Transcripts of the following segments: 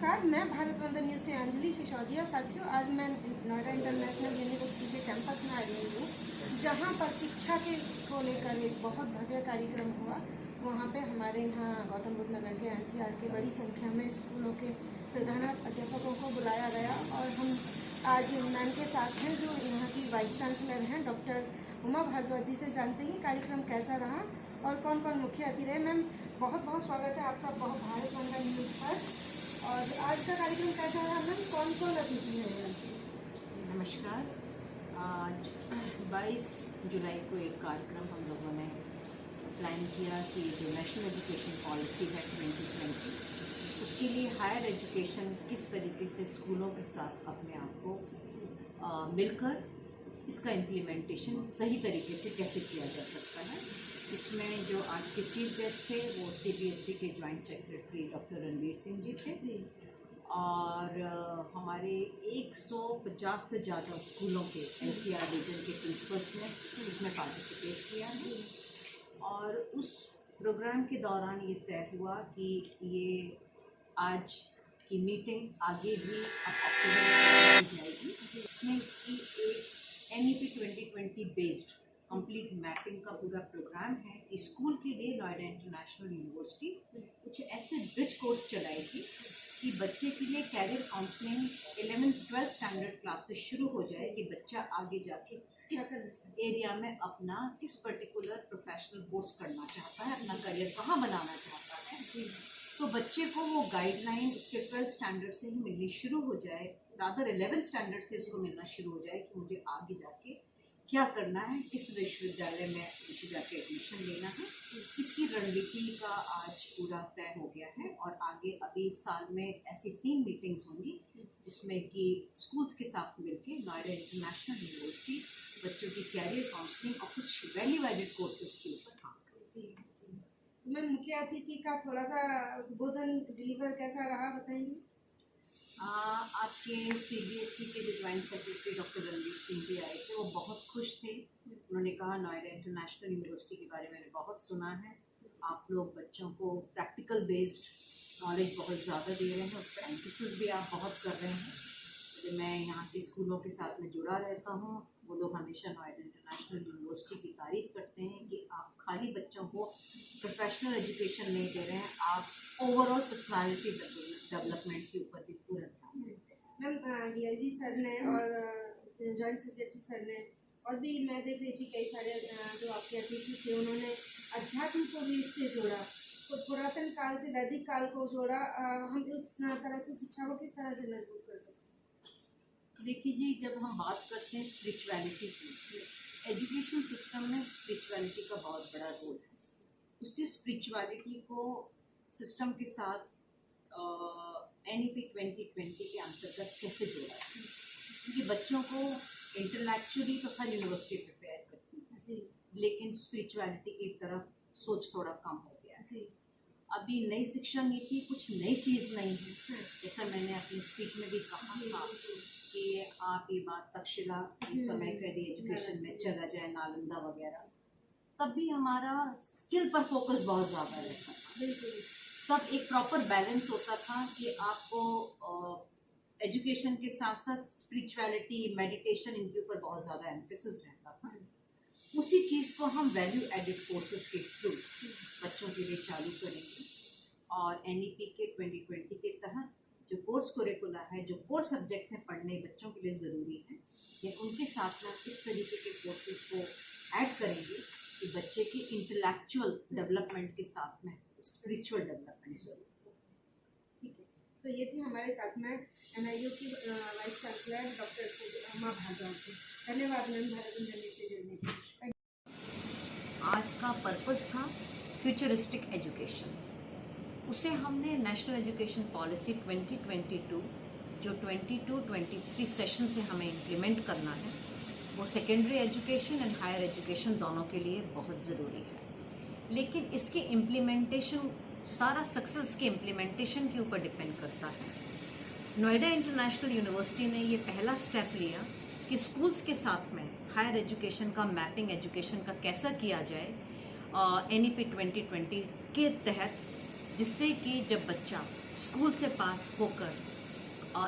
नमस्कार, मैं भारत वंदन न्यूज़ से अंजलि सिसोदिया। साथियों, आज मैं नोएडा इंटरनेशनल यूनिवर्सिटी के कैंपस में आई हूँ, जहाँ पर शिक्षा के को लेकर एक बहुत भव्य कार्यक्रम हुआ। वहाँ पे हमारे यहाँ गौतम बुद्ध नगर के एनसीआर के बड़ी संख्या में स्कूलों के प्रधानाध्यापकों को बुलाया गया और हम आज मैम के साथ हैं जो यहाँ की वाइस चांसलर हैं, डॉक्टर उमा भारद्वाज जी से जानते हैं कार्यक्रम कैसा रहा और कौन कौन मुख्य अतिथि रहे। मैम, बहुत बहुत स्वागत है आपका बहुत भारत वंदन न्यूज़ पर। और आज का कार्यक्रम कैसा रहा मैम, कौन कौन अतिथि है? नमस्कार। आज 22 जुलाई को एक कार्यक्रम हम लोगों ने प्लान किया कि जो नेशनल एजुकेशन पॉलिसी है 2020, उसके लिए हायर एजुकेशन किस तरीके से स्कूलों के साथ अपने आप को मिलकर इसका इम्प्लीमेंटेशन सही तरीके से कैसे किया जा सकता है। इसमें जो आज के चीफ गेस्ट थे वो सीबीएसई के joint secretary doctor Ranveer Singh ji थे और हमारे 150 से ज़्यादा स्कूलों के एनसीआर रीजन के प्रिंसिपल्स ने इसमें पार्टिसिपेट किया है। और उस प्रोग्राम के दौरान ये तय हुआ कि ये आज की मीटिंग आगे भी अब की जाएगी, जिसमें कि एक NEP 2020 बेस्ड कंप्लीट मैपिंग का पूरा प्रोग्राम है कि स्कूल के लिए नोएडा इंटरनेशनल यूनिवर्सिटी कुछ ऐसे ब्रिज कोर्स चलाएगी कि बच्चे के लिए career counselling 11th-12th standard classes शुरू हो जाए कि बच्चा आगे जाके किस एरिया में अपना किस पर्टिकुलर प्रोफेशनल कोर्स करना चाहता है, अपना करियर कहाँ बनाना चाहता है। तो बच्चे को वो गाइडलाइन उसके 12th स्टैंडर्ड से ही मिलनी शुरू हो जाए, रादर 11th स्टैंडर्ड से उसको मिलना शुरू हो जाए कि मुझे आगे जाके क्या करना है, किस विश्वविद्यालय में मुझे जाके एडमिशन लेना है। इसकी रणनीति का आज पूरा तय हो गया है और आगे अभी साल में ऐसी 3 मीटिंग्स होंगी जिसमें कि स्कूल्स के साथ मिलकर नोएडा इंटरनेशनल यूनिवर्सिटी बच्चों की कैरियर काउंसलिंग और कुछ वैल्यू एडेड कोर्सेज के ऊपर काम करेगी। मैम, मुख्य अतिथि का थोड़ा सा उद्बोधन डिलीवर कैसा रहा बताएंगे? आपके सीबीएसई के जो joint secretary doctor Ranveer Singh ji आए थे, वो बहुत खुश थे। उन्होंने कहा नोएडा इंटरनेशनल यूनिवर्सिटी के बारे में मैंने बहुत सुना है, आप लोग बच्चों को प्रैक्टिकल बेस्ड नॉलेज बहुत ज़्यादा दे रहे हैं, उस पर एम्फेसिस भी आप बहुत कर रहे हैं। तो मैं यहाँ के स्कूलों के साथ में जुड़ा रहता हूँ, वो लोग हमेशा नोएडा इंटरनेशनल यूनिवर्सिटी की तारीफ करते हैं कि आप खाली बच्चों को प्रोफेशनल एजुकेशन नहीं दे रहे हैं, आप ओवरऑल पर्सनालिटी डेवलपमेंट के ऊपर भी पूरा ध्यान देते हैं। मैम, डीआईजी सर ने और जॉइंट सेक्रेटरी सर ने और भी मैं देख रही थी कई सारे जो आपके अतिथि थे, उन्होंने अध्यात्म को भी इससे जोड़ा, तो पुरातन काल से वैदिक काल को जोड़ा। हम उस तरह से शिक्षा को किस तरह से मजबूत कर सकते हैं? देखिए जी, जब हम बात करते हैं स्पिरिचुअलिटी की, एजुकेशन सिस्टम में स्पिरिचुअलिटी का बहुत बड़ा रोल है। उसी स्पिरिचुअलिटी को सिस्टम के साथ NEP 2020 के अंतर्गत कैसे जोड़ा है, क्योंकि बच्चों को इंटेलेक्चुअली तो हर यूनिवर्सिटी प्रिपेयर करती है, लेकिन स्पिरिचुअलिटी की तरफ सोच थोड़ा कम हो गया है। अभी नई शिक्षा नीति कुछ नई चीज़ नहीं है, जैसा मैंने अपनी स्पीच में भी कहा था कि आप ये बात तक्षशिला समय का यदि एजुकेशन में चला जाए, नालंदा वगैरह, तब भी हमारा स्किल पर फोकस बहुत ज़्यादा रहता था। तब एक प्रॉपर बैलेंस होता था कि आपको एजुकेशन के साथ साथ स्पिरिचुअलिटी, मेडिटेशन, इनके ऊपर बहुत ज़्यादा एम्फेसिस रहता था। उसी चीज़ को हम वैल्यू एडेड कोर्सेज के थ्रू बच्चों के लिए चालू करेंगे और NEP के 2020 के तहत जो कोर्स करिकुला है, जो कोर सब्जेक्ट्स हैं पढ़ने बच्चों के लिए ज़रूरी है, या उनके साथ में इस तरीके के कोर्सेज को ऐड करेंगे कि बच्चे की इंटेलेक्चुअल डेवलपमेंट के साथ में स्पिरिचुअल डेवलपमेंट जरूर। ठीक है, तो ये थी हमारे साथ में NIU की vice chancellor doctor Uma Bhardwaj ji. धन्यवाद मैम भारत वंदन न्यूज़ से जुड़ने के लिए। आज का पर्पस था फ्यूचरिस्टिक एजुकेशन, उसे हमने नेशनल एजुकेशन पॉलिसी 2022 जो 22-23 सेशन से हमें इम्प्लीमेंट करना है, वो secondary education and higher education दोनों के लिए बहुत ज़रूरी है। लेकिन इसके इम्प्लीमेंटेशन, सारा सक्सेस के इम्प्लीमेंटेशन के ऊपर डिपेंड करता है। नोएडा इंटरनेशनल यूनिवर्सिटी ने ये पहला स्टेप लिया कि स्कूल्स के साथ में हायर एजुकेशन का मैपिंग एजुकेशन का कैसा किया जाए NEP 2020 के तहत, जिससे कि जब बच्चा स्कूल से पास होकर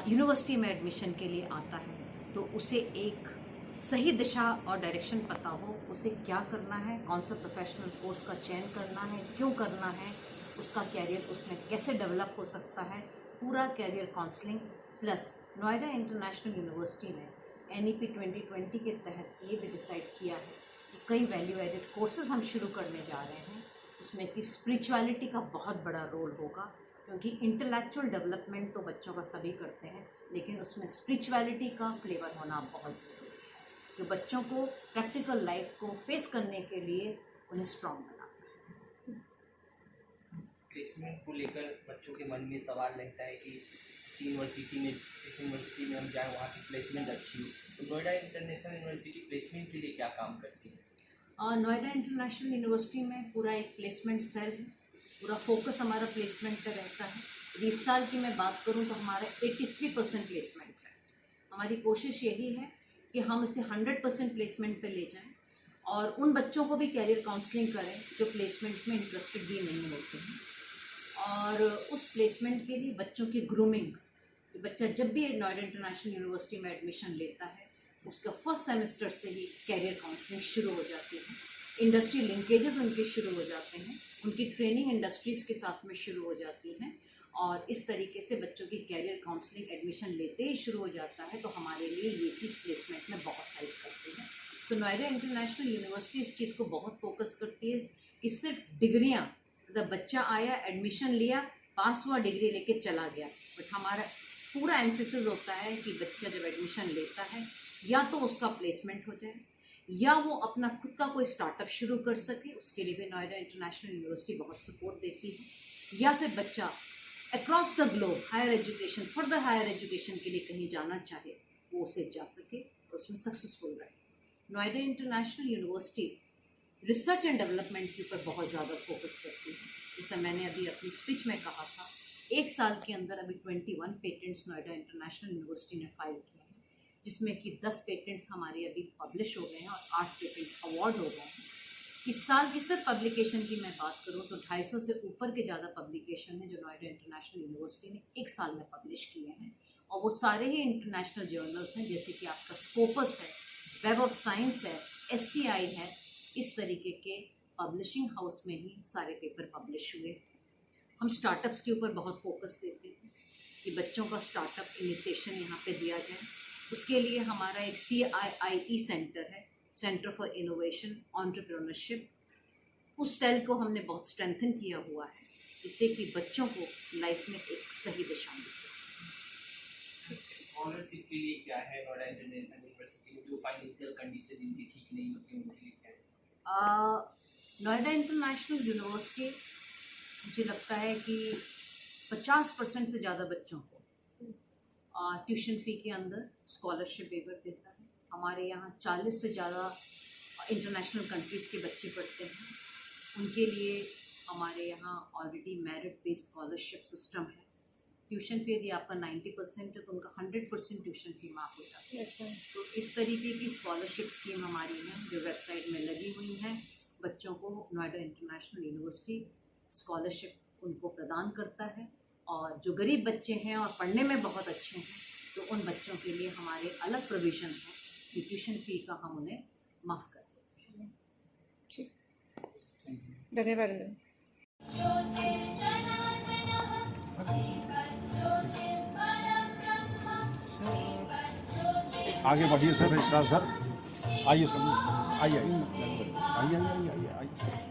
यूनिवर्सिटी में एडमिशन के लिए आता है तो उसे एक सही दिशा और डायरेक्शन पता हो, उसे क्या करना है, कौन सा प्रोफेशनल कोर्स का चयन करना है, क्यों करना है, उसका कैरियर उसमें कैसे डेवलप हो सकता है, पूरा career counselling plus Noida international university ने NEP 2020 के तहत ये भी डिसाइड किया है कि कई वैल्यू एडेड कोर्सेज हम शुरू करने जा रहे हैं, उसमें कि स्पिरिचुअलिटी का बहुत बड़ा रोल होगा, क्योंकि इंटेलेक्चुअल डेवलपमेंट तो बच्चों का सभी करते हैं, लेकिन उसमें स्पिरिचुअलिटी का फ्लेवर होना बहुत ज़रूरी है, जो बच्चों को प्रैक्टिकल लाइफ को फेस करने के लिए उन्हें स्ट्रॉन्ग बनाता है। प्लेसमेंट को लेकर बच्चों के मन में सवाल रहता है कि जिस यूनिवर्सिटी में हम जाएँ वहाँ की प्लेसमेंट अच्छी हो, तो नोएडा इंटरनेशनल यूनिवर्सिटी प्लेसमेंट के लिए क्या काम करती है? नोएडा इंटरनेशनल यूनिवर्सिटी में पूरा एक प्लेसमेंट सेल है, पूरा फोकस हमारा प्लेसमेंट पर रहता है। इस साल की मैं बात करूं तो हमारा 83% प्लेसमेंट है। हमारी कोशिश यही है कि हम इसे 100% प्लेसमेंट पे ले जाएं और उन बच्चों को भी कैरियर काउंसलिंग करें जो प्लेसमेंट में इंटरेस्टेड भी नहीं होते हैं, और उस प्लेसमेंट के लिए बच्चों की ग्रूमिंग, बच्चा जब भी नोएडा इंटरनेशनल यूनिवर्सिटी में एडमिशन लेता है उसका फर्स्ट सेमेस्टर से ही कैरियर काउंसलिंग शुरू हो जाती है, इंडस्ट्री लिंकेजेस उनके शुरू हो जाते हैं, उनकी ट्रेनिंग इंडस्ट्रीज़ के साथ में शुरू हो जाती हैं, और इस तरीके से बच्चों की कैरियर काउंसलिंग एडमिशन लेते ही शुरू हो जाता है। तो हमारे लिए ये चीज़ प्लेसमेंट में बहुत हेल्प करती है। तो नोएडा इंटरनेशनल यूनिवर्सिटी इस चीज़ को बहुत फोकस करती है कि सिर्फ डिग्रियाँ, मतलब बच्चा आया, एडमिशन लिया, पास हुआ, डिग्री लेके चला गया, बट हमारा पूरा एम्फेसिस होता है कि बच्चा जब एडमिशन लेता है या तो उसका प्लेसमेंट हो जाए या वो अपना खुद का कोई स्टार्टअप शुरू कर सके, उसके लिए भी नोएडा इंटरनेशनल यूनिवर्सिटी बहुत सपोर्ट देती है, या फिर बच्चा across the globe higher education, further higher education के लिए कहीं जाना चाहे वो उसे जा सके और उसमें सक्सेसफुल रहे। Noida international university research and development के ऊपर बहुत ज़्यादा फोकस करती है। जैसा मैंने अभी अपनी स्पीच में कहा था, एक साल के अंदर अभी 21 पेटेंट्स नोएडा इंटरनेशनल यूनिवर्सिटी ने फाइल किए हैं, जिसमें कि 10 पेटेंट्स हमारे अभी पब्लिश हो गए हैं और 8 पेटेंट अवार्ड हो गए हैं। इस साल की सिर्फ पब्लिकेशन की मैं बात करूं तो 250 से ऊपर के ज़्यादा पब्लिकेशन है जो नोएडा इंटरनेशनल यूनिवर्सिटी ने एक साल में पब्लिश किए हैं, और वो सारे ही इंटरनेशनल जर्नल्स हैं, जैसे कि आपका स्कोपस है, वेब ऑफ साइंस है, SCI है। इस तरीके के पब्लिशिंग हाउस में ही सारे पेपर पब्लिश हुए। हम स्टार्टअप्स के ऊपर बहुत फोकस देते हैं कि बच्चों का स्टार्टअप इनिशिएशन यहाँ पे दिया जाए। उसके लिए हमारा एक CIIE सेंटर है, सेंटर फॉर इनोवेशन एंटरप्रेन्योरशिप। उस सेल को हमने बहुत स्ट्रेंथन किया हुआ है, जिससे कि बच्चों को लाइफ में एक सही दिशा मिल सके। स्कॉलरशिप के लिए क्या है नोएडा इंटरनेशनल यूनिवर्सिटी में, जो फाइनेंशियल कंडीशन जिनकी ठीक नहीं होती उनके लिए क्या है? नोएडा इंटरनेशनल यूनिवर्सिटी मुझे लगता है कि 50% से ज़्यादा बच्चों को ट्यूशन फ़ी के अंदर स्कॉलरशिप वेवर देता है। हमारे यहाँ 40 से ज़्यादा इंटरनेशनल कंट्रीज़ के बच्चे पढ़ते हैं, उनके लिए हमारे यहाँ already merit based scholarship system है। ट्यूशन फी यदि आपका 90% है तो उनका 100% ट्यूशन फी माफ़ हो जाती है। अच्छा। तो इस तरीके की स्कॉलरशिप स्कीम हमारी है जो वेबसाइट में लगी हुई है। बच्चों को नोएडा इंटरनेशनल यूनिवर्सिटी स्कॉलरशिप उनको प्रदान करता है, और जो गरीब बच्चे हैं और पढ़ने में बहुत अच्छे हैं तो उन बच्चों के लिए हमारे अलग प्रोविज़न है कि ट्यूशन फ़ी का हम उन्हें माफ़ कर देते हैं। ठीक, धन्यवाद मैम। आगे बढ़िए सर, रजिस्ट्रार सर, आइए सर, आइए आइए आइए आइए आइए।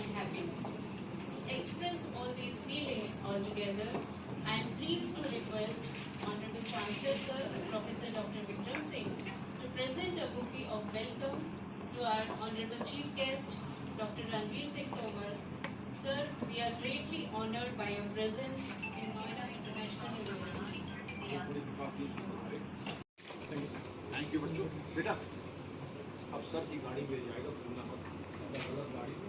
and happiness. To express all these feelings all together, I am pleased to request Honorable Chancellor Sir, Professor Dr. Vikram Singh, to present a bouquet of welcome to our Honorable Chief Guest, Dr. Ranveer Singh Tomar. Sir, we are greatly honored by your presence in Noida International University. Thank you बच्चों। बेटा अब sir की गाड़ी में जाएगा, भूलना मत, गलत गाड़ी में।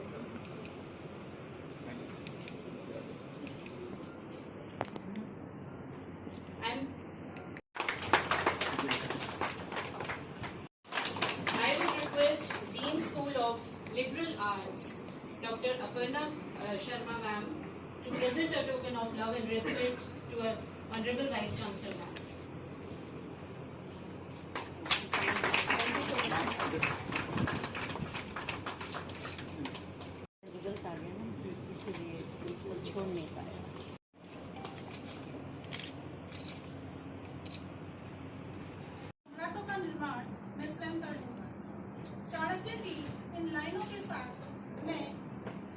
I would request Dean School of Liberal Arts, Dr. Aparna Sharma ma'am, to present a token of love and respect to our Honorable Vice Chancellor ma'am. Thank you so much. Result आ गया ना, इसीलिए principal छोड़ नहीं पाया। नाटों का निर्माण मैं स्वयं कर दूंगा। चाणक्य की इन लाइनों के साथ मैं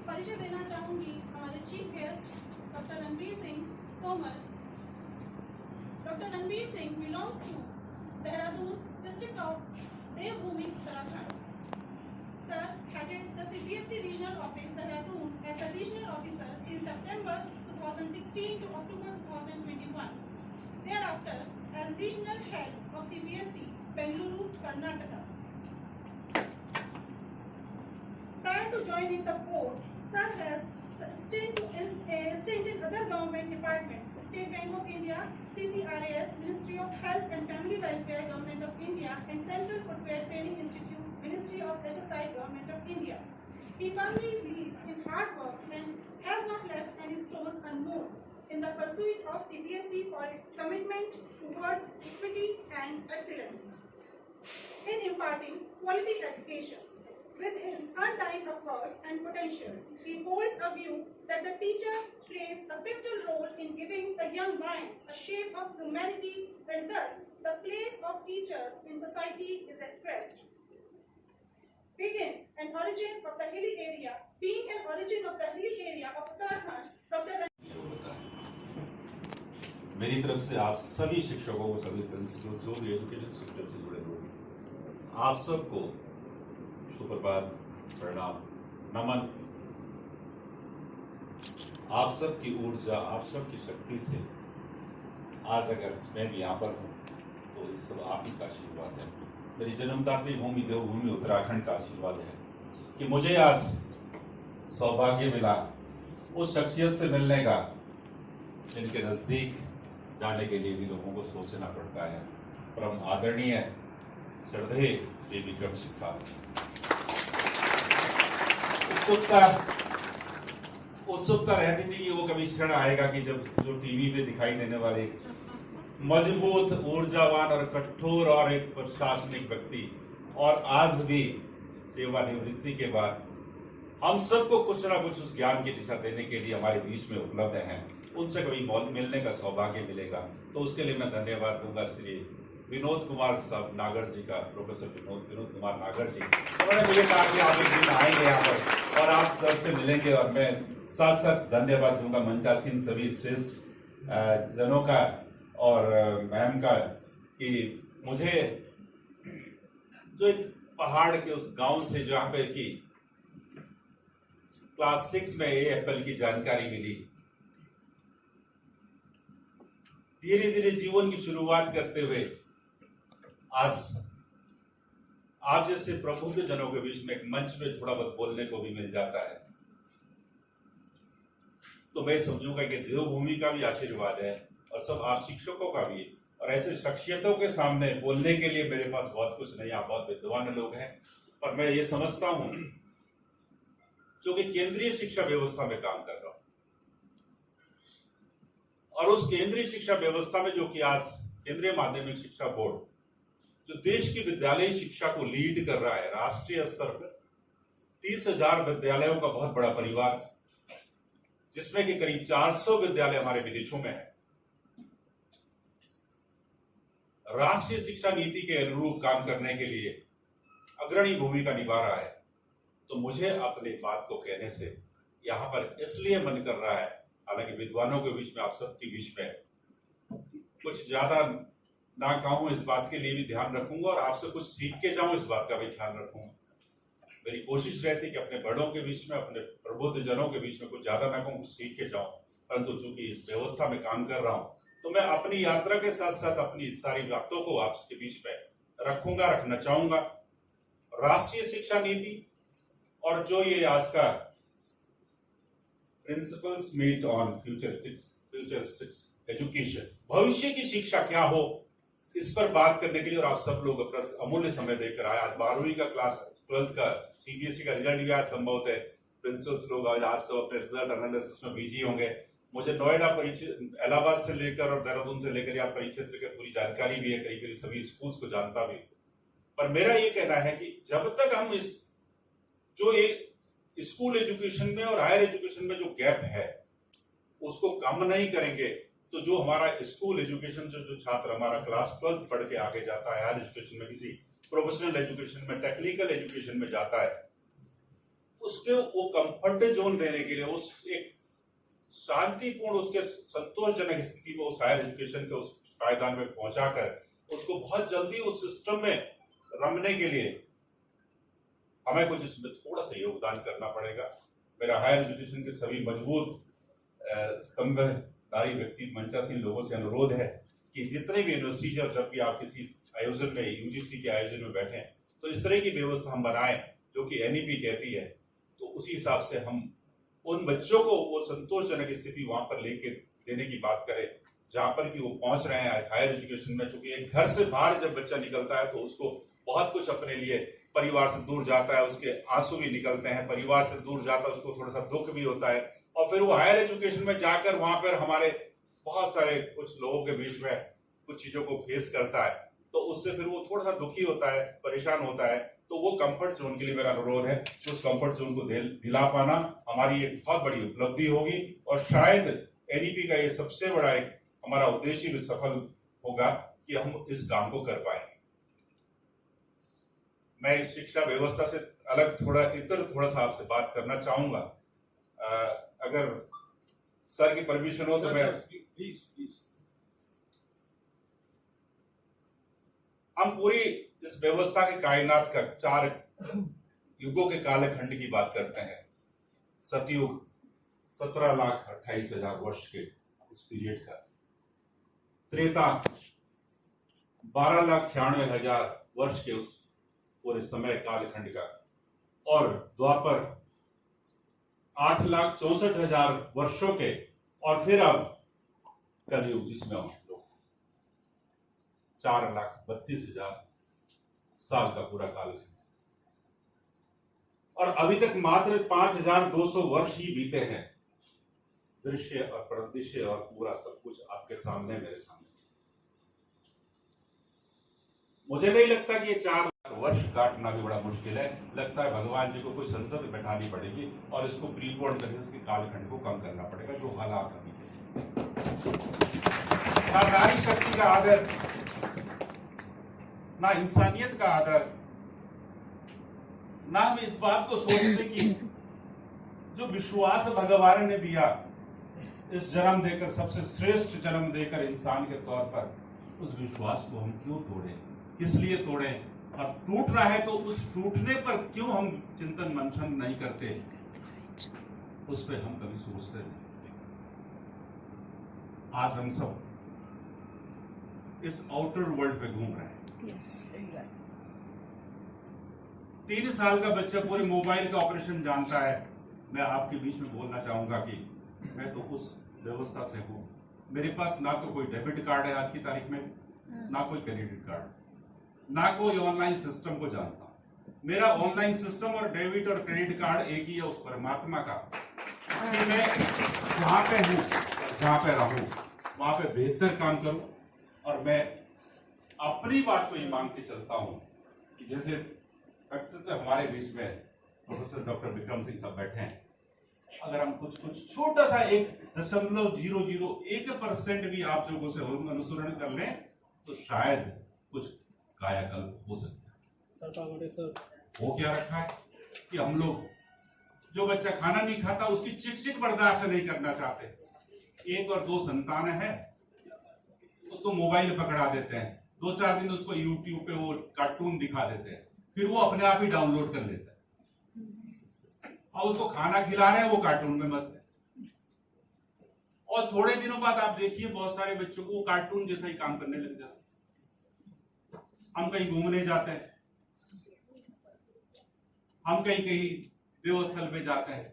परिचय देना चाहूंगी हमारे chief guest doctor Ranveer Singh Tomar. Doctor Ranveer Singh belongs to Dehradun district of Devbhoomi Uttarakhand. Sir headed the CBSE regional office Dehradun as a regional officer since September 2016 to October 2021. Thereafter, as regional head of CBSE Bengaluru, Karnataka. Prior to joining the board, Sir has stayed in other government departments: State Bank of India, CCRAS, Ministry of Health and Family Welfare, Government of India, and Central Footwear Training Institute, Ministry of SSI, Government of India. He firmly believes in hard work and has not left any stone unmoved in the pursuit of CBSE for its commitment towards equity and excellence in imparting quality education. With his undying efforts and potentials, he holds a view that the teacher plays a pivotal role in giving the young minds a shape of humanity, and thus the place of teachers in society is expressed. Being an origin of the hilly area of Uttarakhand, Dr. मेरी तरफ से आप सभी शिक्षकों को, सभी principal, जो भी एजुकेशन सेक्टर से जुड़े लोग, आप सबको सुप्रभात, प्रणाम, नमन। आप सब की ऊर्जा, आप सब की शक्ति से आज अगर मैं भी यहाँ पर हूँ तो ये सब आप ही का आशीर्वाद है। मेरी जन्मदात्री भूमि देवभूमि उत्तराखंड का आशीर्वाद है कि मुझे आज सौभाग्य मिला उस शख्सियत से मिलने का जिनके नजदीक जाने के लिए भी लोगों को सोचना पड़ता है। परम आदरणीय श्रद्धेय श्री विक्रम सिंह साहब, उत्सुकता रहती थी कि वो कभी क्षण आएगा कि जब जो टीवी पे दिखाई देने वाले मजबूत, ऊर्जावान और कठोर और एक प्रशासनिक व्यक्ति और आज भी सेवानिवृत्ति के बाद हम सबको कुछ ना कुछ उस ज्ञान की दिशा देने के लिए हमारे बीच में उपलब्ध हैं, उनसे कभी मिलने का सौभाग्य मिलेगा तो उसके लिए मैं धन्यवाद दूंगा श्री विनोद कुमार साहब नागर जी का, प्रोफेसर विनोद कुमार नागर जी। उन्होंने मुझे कहा कि आप एक दिन आएंगे यहाँ पर और आप सर से मिलेंगे, और मैं साथ साथ धन्यवाद दूंगा मंचासीन सभी श्रेष्ठ जनों का और मैम का कि मुझे जो एक पहाड़ के उस गांव से जहाँ पे की क्लास 6 में AFL की जानकारी मिली, धीरे धीरे जीवन की शुरुआत करते हुए आज आप जैसे प्रबुद्ध जनों के बीच में एक मंच में थोड़ा बहुत बोलने को भी मिल जाता है, तो मैं समझूंगा कि देवभूमि का भी आशीर्वाद है और सब आप शिक्षकों का भी। और ऐसे शख्सियतों के सामने बोलने के लिए मेरे पास बहुत कुछ नहीं, आप बहुत विद्वान लोग हैं, पर मैं ये समझता हूं जो कि केंद्रीय शिक्षा व्यवस्था में काम कर रहा हूं और उस केंद्रीय शिक्षा व्यवस्था में जो कि आज केंद्रीय माध्यमिक शिक्षा बोर्ड जो देश की विद्यालयी शिक्षा को लीड कर रहा है, राष्ट्रीय स्तर पर 30,000 विद्यालयों का बहुत बड़ा परिवार, जिसमें कि करीब 400 विद्यालय हमारे विदेशों में है, राष्ट्रीय शिक्षा नीति के अनुरूप काम करने के लिए अग्रणी भूमिका निभा रहा है, तो मुझे अपनी बात को कहने से यहाँ पर इसलिए मन कर रहा है, हालांकि विद्वानों के बीच में, आप सबके बीच में कुछ ज्यादा ना कहूं, इस बात के लिए भी ध्यान रखूंगा और आपसे कुछ सीख के जाऊं, इस बात का भी ध्यान रखूंगा। मेरी कोशिश रहती कि अपने बड़ों के बीच में, अपने प्रबुद्ध जनों के बीच में कुछ ज्यादा ना कहूं, कुछ सीख के जाऊं, परंतु चूंकि इस व्यवस्था में काम कर रहा हूं तो मैं अपनी यात्रा के साथ साथ अपनी सारी बातों को आपके बीच में रखूंगा, रखना चाहूंगा। राष्ट्रीय शिक्षा नीति और जो ये आज का प्रिंसिपल्स मीट ऑन फ्यूचरिस्टिक्स एजुकेशन, भविष्य की शिक्षा क्या हो, इस पर बात करने के लिए और आप सब लोग अपना अमूल्य समय देकर आए। आज 12वीं का क्लास 12th का CBSE का रिजल्ट भी आज संभव है, प्रिंसिपल्स लोग आज सब अपने रिजल्ट एनालिसिस में बिजी होंगे। मुझे नोएडा इलाहाबाद से लेकर और देहरादून से लेकर यहाँ परिक्षेत्र की पूरी जानकारी भी है, करीब करीब सभी स्कूल्स को जानता भी, पर मेरा ये कहना है कि जब तक हम इस जो एक स्कूल एजुकेशन में और हायर एजुकेशन में जो गैप है उसको कम नहीं करेंगे, तो जो हमारा स्कूल एजुकेशन से जो छात्र हमारा क्लास 12th पढ़ के आगे जाता है, हायर एजुकेशन में किसी प्रोफेशनल एजुकेशन में, टेक्निकल एजुकेशन में जाता है, उसके वो कंफर्ट जोन देने के लिए, उस एक शांतिपूर्ण, उसके संतोषजनक स्थिति में उस हायर एजुकेशन के उस पायदान में पहुंचाकर उसको बहुत जल्दी उस सिस्टम में रमने के लिए हमें कुछ इसमें थोड़ा सा योगदान करना पड़ेगा। मेरा हायर एजुकेशन के सभी मजबूत स्तंभधारी व्यक्ति मंचासीन लोगों से अनुरोध है कि जितने भी यूनिवर्सिटी और जब भी आप किसी आयोजन में, UGC के आयोजन में बैठे तो इस तरह की व्यवस्था हम बनाएं जो कि NEP कहती है, तो उसी हिसाब से हम उन बच्चों को वो संतोषजनक स्थिति वहां पर लेके देने की बात करें जहां पर कि वो पहुंच रहे हैं हायर एजुकेशन में। चूंकि एक घर से बाहर जब बच्चा निकलता है तो उसको बहुत कुछ अपने लिए, परिवार से दूर जाता है, उसके आंसू भी निकलते हैं, परिवार से दूर जाता है उसको थोड़ा सा दुख भी होता है, और फिर वो हायर एजुकेशन में जाकर वहां पर हमारे बहुत सारे कुछ लोगों के बीच में कुछ चीजों को फेस करता है, तो उससे फिर वो थोड़ा सा दुखी होता है, परेशान होता है। तो वो कंफर्ट जोन के लिए मेरा अनुरोध है कि उस कंफर्ट जोन को दिला पाना हमारी एक बहुत बड़ी उपलब्धि होगी, और शायद NEP का ये सबसे बड़ा एक हमारा उद्देश्य भी सफल होगा कि हम इस काम को कर पाएंगे। मैं शिक्षा व्यवस्था से अलग थोड़ा सा आपसे बात करना चाहूंगा, अगर सर की परमिशन हो तो मैं प्लीज। हम पूरी इस व्यवस्था के कायनात का 4 युगों के कालखंड की बात करते हैं। सतयुग 17,28,000 वर्ष के इस पीरियड का, त्रेता 12,96,000 वर्ष के उस पूरे समय कालखंड का, और द्वापर 8,64,000 वर्षों के, और फिर अब कलयुग जिसमें हम लोग 4,32,000 साल का पूरा कालखंड, और अभी तक मात्र 5,200 वर्ष ही बीते हैं। दृश्य और परिदृश्य और पूरा सब कुछ आपके सामने, मेरे सामने। मुझे नहीं लगता कि ये 4 वर्ष काटना भी बड़ा मुश्किल है। लगता है भगवान जी को कोई संसद बैठानी पड़ेगी और इसको प्रीपोन करके उसके कालखंड को कम करना पड़ेगा, जो हालात अभी ना नारी शक्ति का आदर, ना इंसानियत का आदर, ना हम इस बात को सोचते कि जो विश्वास भगवान ने दिया इस जन्म देकर, सबसे श्रेष्ठ जन्म देकर इंसान के तौर पर, उस विश्वास को हम क्यों तोड़ें, किस लिए तोड़ें? अब टूट रहा है तो उस टूटने पर क्यों हम चिंतन मंथन नहीं करते, उस पर हम कभी सोचते नहीं। आज हम सब इस आउटर वर्ल्ड पे घूम रहे हैं। 3 साल का बच्चा पूरे मोबाइल का ऑपरेशन जानता है। मैं आपके बीच में बोलना चाहूंगा कि मैं तो उस व्यवस्था से हूं। मेरे पास ना तो कोई डेबिट कार्ड है आज की तारीख में, ना कोई क्रेडिट कार्ड, ना कोई ऑनलाइन सिस्टम को जानता हूं। मेरा ऑनलाइन सिस्टम और डेबिट और क्रेडिट कार्ड एक ही है, उस परमात्मा का, कि मैं जहां पे हूं, जहां पे रहूं, वहां पे बेहतर काम करूं। और मैं अपनी बात को ही मांग के चलता हूं कि जैसे तो हमारे बीच में प्रोफेसर डॉक्टर विक्रम सिंह सब बैठे हैं, अगर हम कुछ छोटा सा 1.001% भी आप लोगों से अनुसरण कर लें तो शायद कुछ कायाकल्प हो सकता है। वो क्या रखा है कि हम लोग, जो बच्चा खाना नहीं खाता उसकी चिक बर्दाश्त नहीं करना चाहते। 1 और 2 संतान है, उसको मोबाइल पकड़ा देते हैं, 2-4 दिन उसको यूट्यूब पे वो कार्टून दिखा देते हैं, फिर वो अपने आप ही डाउनलोड कर लेता है, और उसको खाना खिला रहे हैं, वो कार्टून में मस्त है। और थोड़े दिनों बाद आप देखिए बहुत सारे बच्चों को वो कार्टून जैसा ही काम करने लग जाता है। हम कहीं घूमने जाते हैं, हम कहीं देवस्थल पे जाते हैं,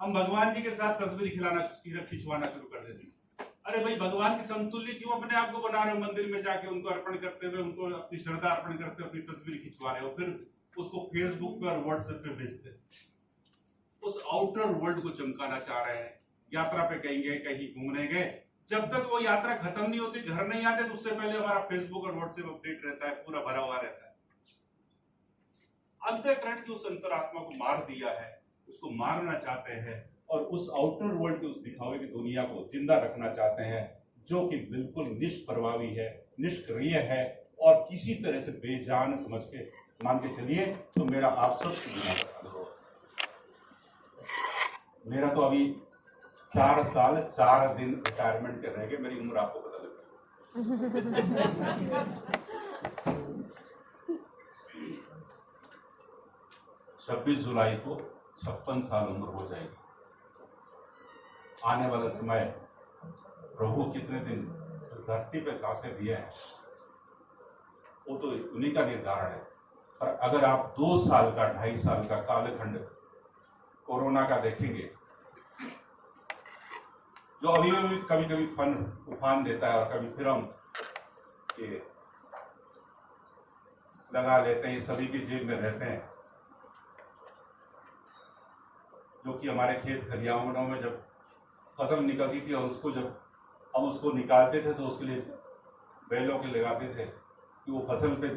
हम भगवान जी के साथ तस्वीर खिंचवाना शुरू कर देते हैं। अरे भाई, भगवान के समतुल्य क्यों अपने आप को बना रहे हो? मंदिर में जाके उनको अर्पण करते हुए, उनको अपनी श्रद्धा अर्पण करते हुए अपनी तस्वीर खिंचवा रहे हो, फिर उसको फेसबुक पे और व्हाट्सएप पे भेजते। उस आउटर वर्ल्ड को चमकाना चाह रहे हैं। यात्रा पे कहीं गए, कहीं घूमने गए, जब तक वो यात्रा खत्म नहीं होती, घर नहीं आते, तो उससे पहले हमारा फेसबुक और व्हाट्सएप अपडेट रहता है, पूरा भरा हुआ रहता है। अंतःकरण की उस अंतरात्मा को मार दिया है, उसको मारना चाहते हैं, और उस आउटर वर्ल्ड के उस दिखावे की दुनिया को जिंदा रखना चाहते हैं, जो कि बिल्कुल निष्प्रभावी है, निष्क्रिय है, और किसी तरह से बेजान समझ के मान के चलिए। तो मेरा आप सबसे अनुरोध, मेरा तो अभी 4 साल 4 दिन रिटायरमेंट के रह गए, मेरी उम्र आपको पता लग 26 जुलाई को 56 साल उम्र हो जाएगी। आने वाला समय, प्रभु कितने दिन इस धरती पे सांसें दिए हैं वो तो उन्हीं का निर्धारण है। पर अगर आप 2 साल का 2.5 साल का कालखंड कोरोना का देखेंगे, जो अभी भी कभी उफान देता है और कभी फिर हम लगा लेते हैं, ये सभी की जेब में रहते हैं, जो कि हमारे खेत खलिहानों में जब फसल निकलती थी और उसको जब हम उसको निकालते थे तो उसके लिए बैलों के लगाते थे कि वो फसल पे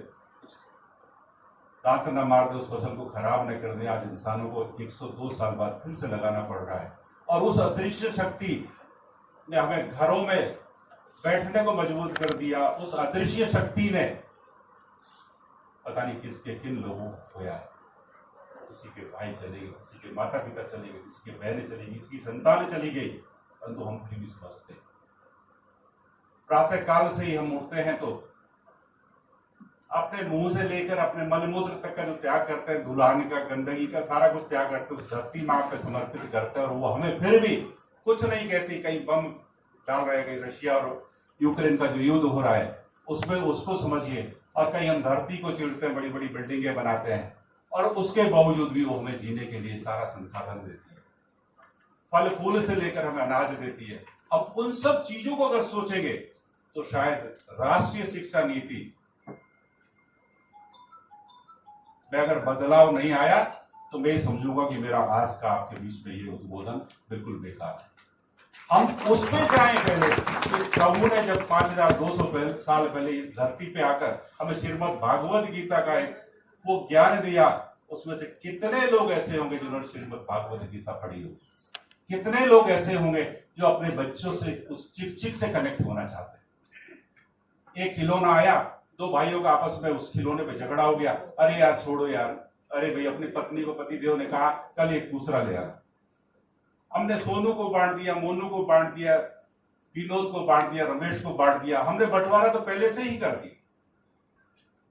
दांत न मार दे, उस फसल को खराब न कर दे। आज इंसानों को 102 साल बाद फिर से लगाना पड़ रहा है, और उस अदृश्य शक्ति ने हमें घरों में बैठने को मजबूर कर दिया। उस अदृश्य शक्ति ने पता नहीं किसके किन लोगों को खोया है। किसी के भाई चले गए, किसी के माता पिता चले गए, किसी के बहनें चली गई, किसी की संतान चली गई, परंतु हम फिर भी समझते। प्रातः काल से ही हम उठते हैं तो अपने मुंह से लेकर अपने मलमूत्र तक का जो त्याग करते हैं, धुलाने का, गंदगी का, सारा कुछ त्याग करते हैं, उस धरती माँ पे समर्पित करते हैं, और वो हमें फिर भी कुछ नहीं कहती। कहीं बम डाल रहे हैं, कहीं रशिया और यूक्रेन का जो युद्ध हो रहा है उसमें, उसको समझिए, और कहीं हम धरती को चीरते हैं, बड़ी बड़ी बिल्डिंगें बनाते हैं, और उसके बावजूद भी वो हमें जीने के लिए सारा संसाधन देती है, फल फूल से लेकर हमें अनाज देती है। अब उन सब चीजों को अगर सोचेंगे तो शायद राष्ट्रीय शिक्षा नीति में अगर बदलाव नहीं आया तो मैं समझूंगा कि मेरा आज का आपके बीच में ये उद्बोधन बिल्कुल बेकार है। हम उस पे जाएं पहले कि प्रभु ने जब 5200 साल पहले इस धरती पे आकर हमें श्रीमद् भागवत गीता का एक वो ज्ञान दिया, उसमें से कितने लोग ऐसे होंगे जिन्होंने श्रीमद् भागवत गीता पढ़ी होगी? कितने लोग ऐसे होंगे जो अपने बच्चों से उस चिक से कनेक्ट होना चाहते हैं? एक खिलौना आया, दो भाइयों का आपस में उस खिलौने पे झगड़ा हो गया, अरे यार छोड़ो यार, अरे भाई अपनी पत्नी को पतिदेव ने कहा कल एक दूसरा ले आना। हमने सोनू को बांट दिया, मोनू को बांट दिया, विनोद को बांट दिया, रमेश को बांट दिया, हमने बंटवारा तो पहले से ही कर दिया,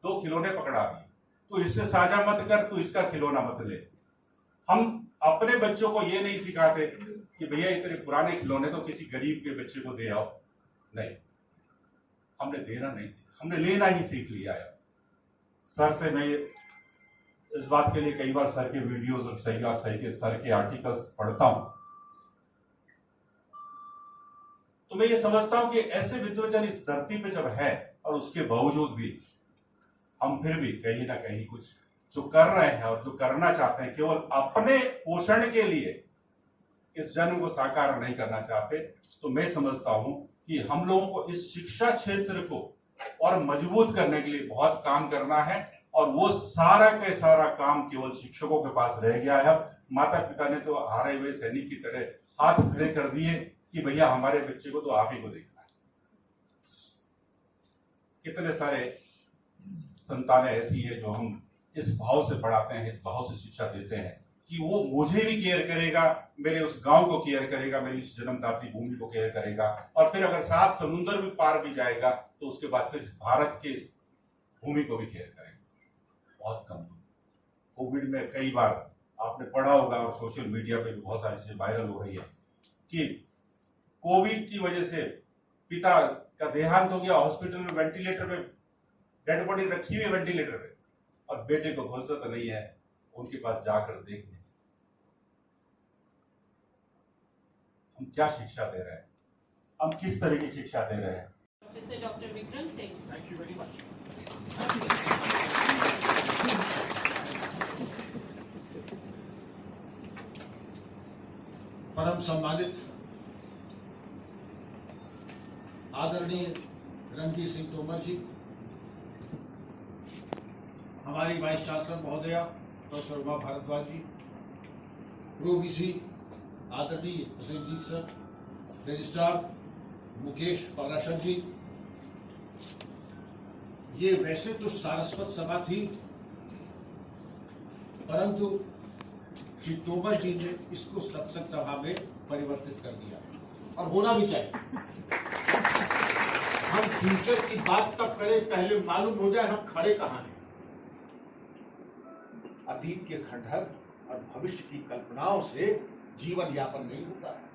दो खिलौने पकड़ा दिए, तो इससे साझा मत कर, तू इसका खिलौना मत ले। हम अपने बच्चों को ये नहीं सिखाते कि भैया इतने पुराने खिलौने तो किसी गरीब के बच्चे को दे आओ, नहीं, हमने देना नहीं सीखा, हमने लेना ही सीख लिया है। सर से मैं इस बात के लिए कई बार सर के वीडियोस और सर के आर्टिकल्स पढ़ता हूं, तो मैं ये समझता हूं कि ऐसे विद्वजन इस धरती पे जब है और उसके बावजूद भी हम फिर भी कहीं ना कहीं कुछ जो कर रहे हैं और जो करना चाहते हैं केवल अपने पोषण के लिए इस जन्म को साकार नहीं करना चाहते, तो मैं समझता हूं कि हम लोगों को इस शिक्षा क्षेत्र को और मजबूत करने के लिए बहुत काम करना है, और वो सारा के सारा काम केवल शिक्षकों के पास रह गया है। माता पिता ने तो हारे हुए सैनिक की तरह हाथ खड़े कर दिए कि भैया हमारे बच्चे को तो आप ही को देखना है। कितने सारे संतानें ऐसी है जो हम इस भाव से पढ़ाते हैं, इस भाव से शिक्षा देते हैं कि वो मुझे भी केयर करेगा, मेरे उस गांव को केयर करेगा, मेरी उस जन्मदात्री भूमि को केयर करेगा, और फिर अगर 7 समुद्र भी पार भी जाएगा तो उसके बाद फिर भारत के इस भूमि को भी केयर करेगा। बहुत कम। कोविड में कई बार आपने पढ़ा होगा और सोशल मीडिया पे भी बहुत सारी चीजें वायरल हो रही है कि कोविड की वजह से पिता का देहांत हो गया, हॉस्पिटल में वेंटिलेटर पे डेड बॉडी रखी हुई वेंटिलेटर पे, और बेटे को फुर्सत नहीं है उनके पास जाकर देखने। हम क्या शिक्षा दे रहे हैं? हम किस तरह की शिक्षा दे रहे हैं? Professor Dr. Vikram Singh. Thank you very much. परम सम्मानित आदरणीय रणबीर सिंह तोमर जी, हमारी वाइस चांसलर महोदया प्रोफेसर उमा भारद्वाज जी, प्रो वीसी आदरणीय प्रसेनजीत सर, रजिस्ट्रार मुकेश पराशर जी, ये वैसे तो सारस्वत सभा थी, परंतु श्री तोमर जी ने इसको सत्संग सभा में परिवर्तित कर दिया, और होना भी चाहिए। हम फ्यूचर की बात तब करें, पहले मालूम हो जाए हम खड़े कहां हैं। अतीत के खंडहर और भविष्य की कल्पनाओं से जीवन यापन नहीं होता है।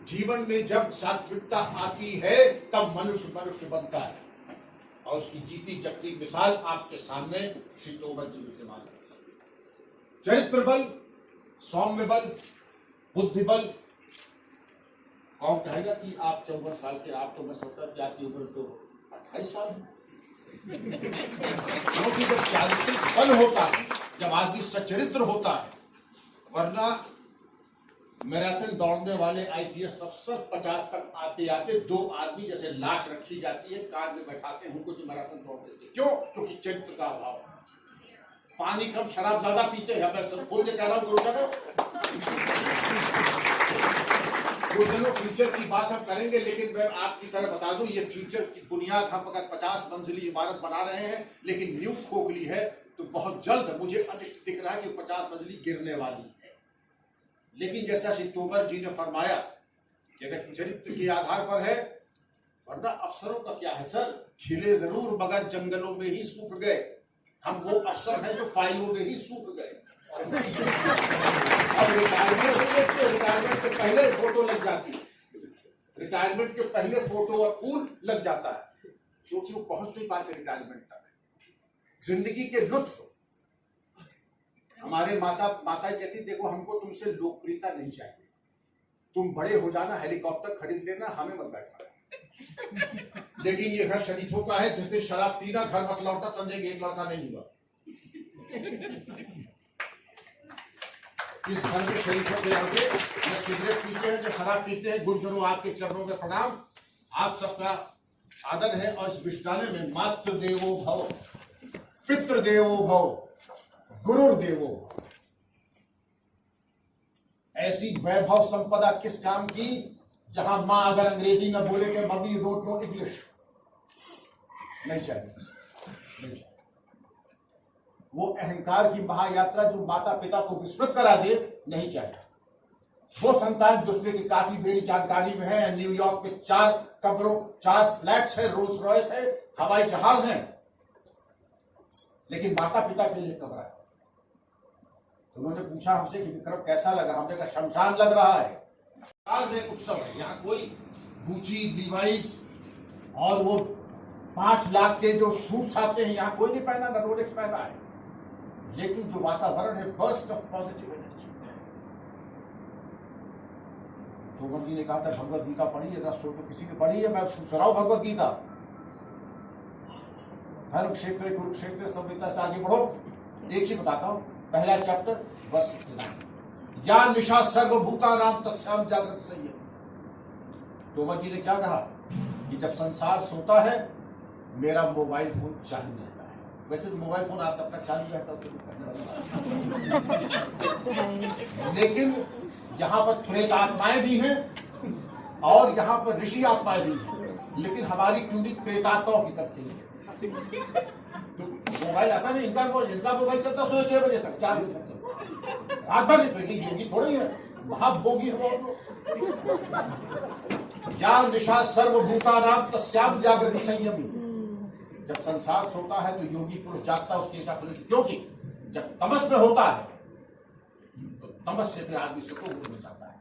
जीवन में जब सात्विकता आती है तब मनुष्य मनुष्य बनता है, और उसकी जीती जगती मिसाल आपके सामने श्री तोमर जी विद्यमान है। चरित्र बल, सौम्य बल, बुद्धि बल। कौन कहेगा कि आप 54 साल के, आप तो मैं सोचता कि आपकी उम्र तो 28 साल है। क्योंकि जब चारित्रिक बल होता है, जब आदमी सचरित्र होता है, वरना मैराथन दौड़ने वाले आईपीएस अफसर 50 तक आते आते 2 आदमी जैसे लाश रखी जाती है, कार में बैठाते हैं उनको, जो मैराथन दौड़ देते। क्यों? क्योंकि चरित्र का अभाव। पानी कम, शराब ज्यादा पीते हैं। मैं सब बोल के कह रहा हूँ, फ्यूचर की बात हम करेंगे, लेकिन मैं आपकी तरह बता दूं, ये फ्यूचर की बुनियाद हम अगर 50 मंजिली इमारत बना रहे हैं, लेकिन नींव खोखली है, तो बहुत जल्द मुझे अनिष्ट दिख रहा है कि 50 मंजिली गिरने वाली है। लेकिन जैसा श्री तोमर जी ने फरमाया कि अगर चरित्र के आधार पर है, वरना अफसरों का क्या है सर, खिले जरूर मगर जंगलों में ही सूख गए। हम वो अफसर हैं जो फाइलों में ही सूख गए। अब रिटायरमेंट के पहले फोटो लग जाती है, रिटायरमेंट के पहले फोटो और फूल लग जाता है। क्योंकि वो पहुंच नहीं पाते रिटायरमेंट तक। जिंदगी के लुत्फ, हमारे माता कहती देखो हमको तुमसे लोकप्रियता नहीं चाहिए, तुम बड़े हो जाना, हेलीकॉप्टर खरीद लेना, हमें मत बैठा। लेकिन ये घर शरीफों का है, जिसने शराब पीना घर मत लौटा, समझेंगे एक लड़का नहीं हुआ। इस घर के शरीफों के लड़के जो सिगरेट पीते हैं, जो शराब पीते हैं, गुरुजनों आपके चरणों में प्रणाम, आप सबका आदर है। और इस विश्वगाने में मातृ देवो भव, पितृ देवो भव, गुरुर देवो भव, ऐसी वैभव संपदा किस काम की, जहां मां अगर अंग्रेजी न बोले कि मम्मी डोंट नो इंग्लिश, नहीं चाहिए, नहीं चाहिए। वो अहंकार की महायात्रा जो माता पिता को विस्मृत करा दे, नहीं चाहिए। वो संतान जिसमें की काफी मेरी जानकारी में है, न्यूयॉर्क में 4 कमरों 4 फ्लैट्स है, रोल्स रॉयस है, हवाई जहाज है, लेकिन माता पिता के लिए कमरा है। उन्होंने पूछा हमसे कि विक्रम कैसा लगा, हमने कहा शमशान लग रहा है। आज में उत्सव है, यहाँ कोई गुची, लीवाइस और वो 5 लाख के जो सूट्स आते हैं, यहाँ कोई नहीं पहना, न रोलेक्स पहना है, लेकिन जो वातावरण है, burst of positive energy. Soman ji ने कहा था भगवत गीता पढ़ी है, जरा सोचो किसी ने पढ़ी है, मैं सुनाऊं भगवत गीता। धर्म क्षेत्र कुरुक्षेत्र संहिता से आगे बढ़ो, एक ही बताता हूं, पहला चैप्टर वर्ष 69, या निशा सर्वभूतानां तस्याम जागृत संयम। तोमर जी ने क्या कहा कि जब संसार सोता है, मेरा मोबाइल फोन चालू रहता है। वैसे तो मोबाइल फोन आप सबका चालू रहता है, लेकिन यहाँ पर प्रेत आत्माएं भी हैं और यहाँ पर ऋषि आत्माएं भी हैं, लेकिन हमारी ट्यूनिंग प्रेतात्माओं की तरफ चली है। तो मोबाइल ऐसा नहीं, इनका मोबाइल चलता 6 बजे तक, 4 बजे तक चलता, रात भर नहीं, योगी थोड़ी है, महाभोगी है। या निशा सर्वभूतानां तस्याम जागृत संयमी। जब संसार सोता है तो योगी पुरुष जागता, उसकी एकाग्रता, क्योंकि जब तमस में होता है तो तमस से फिर आदमी सुखों में जाता है।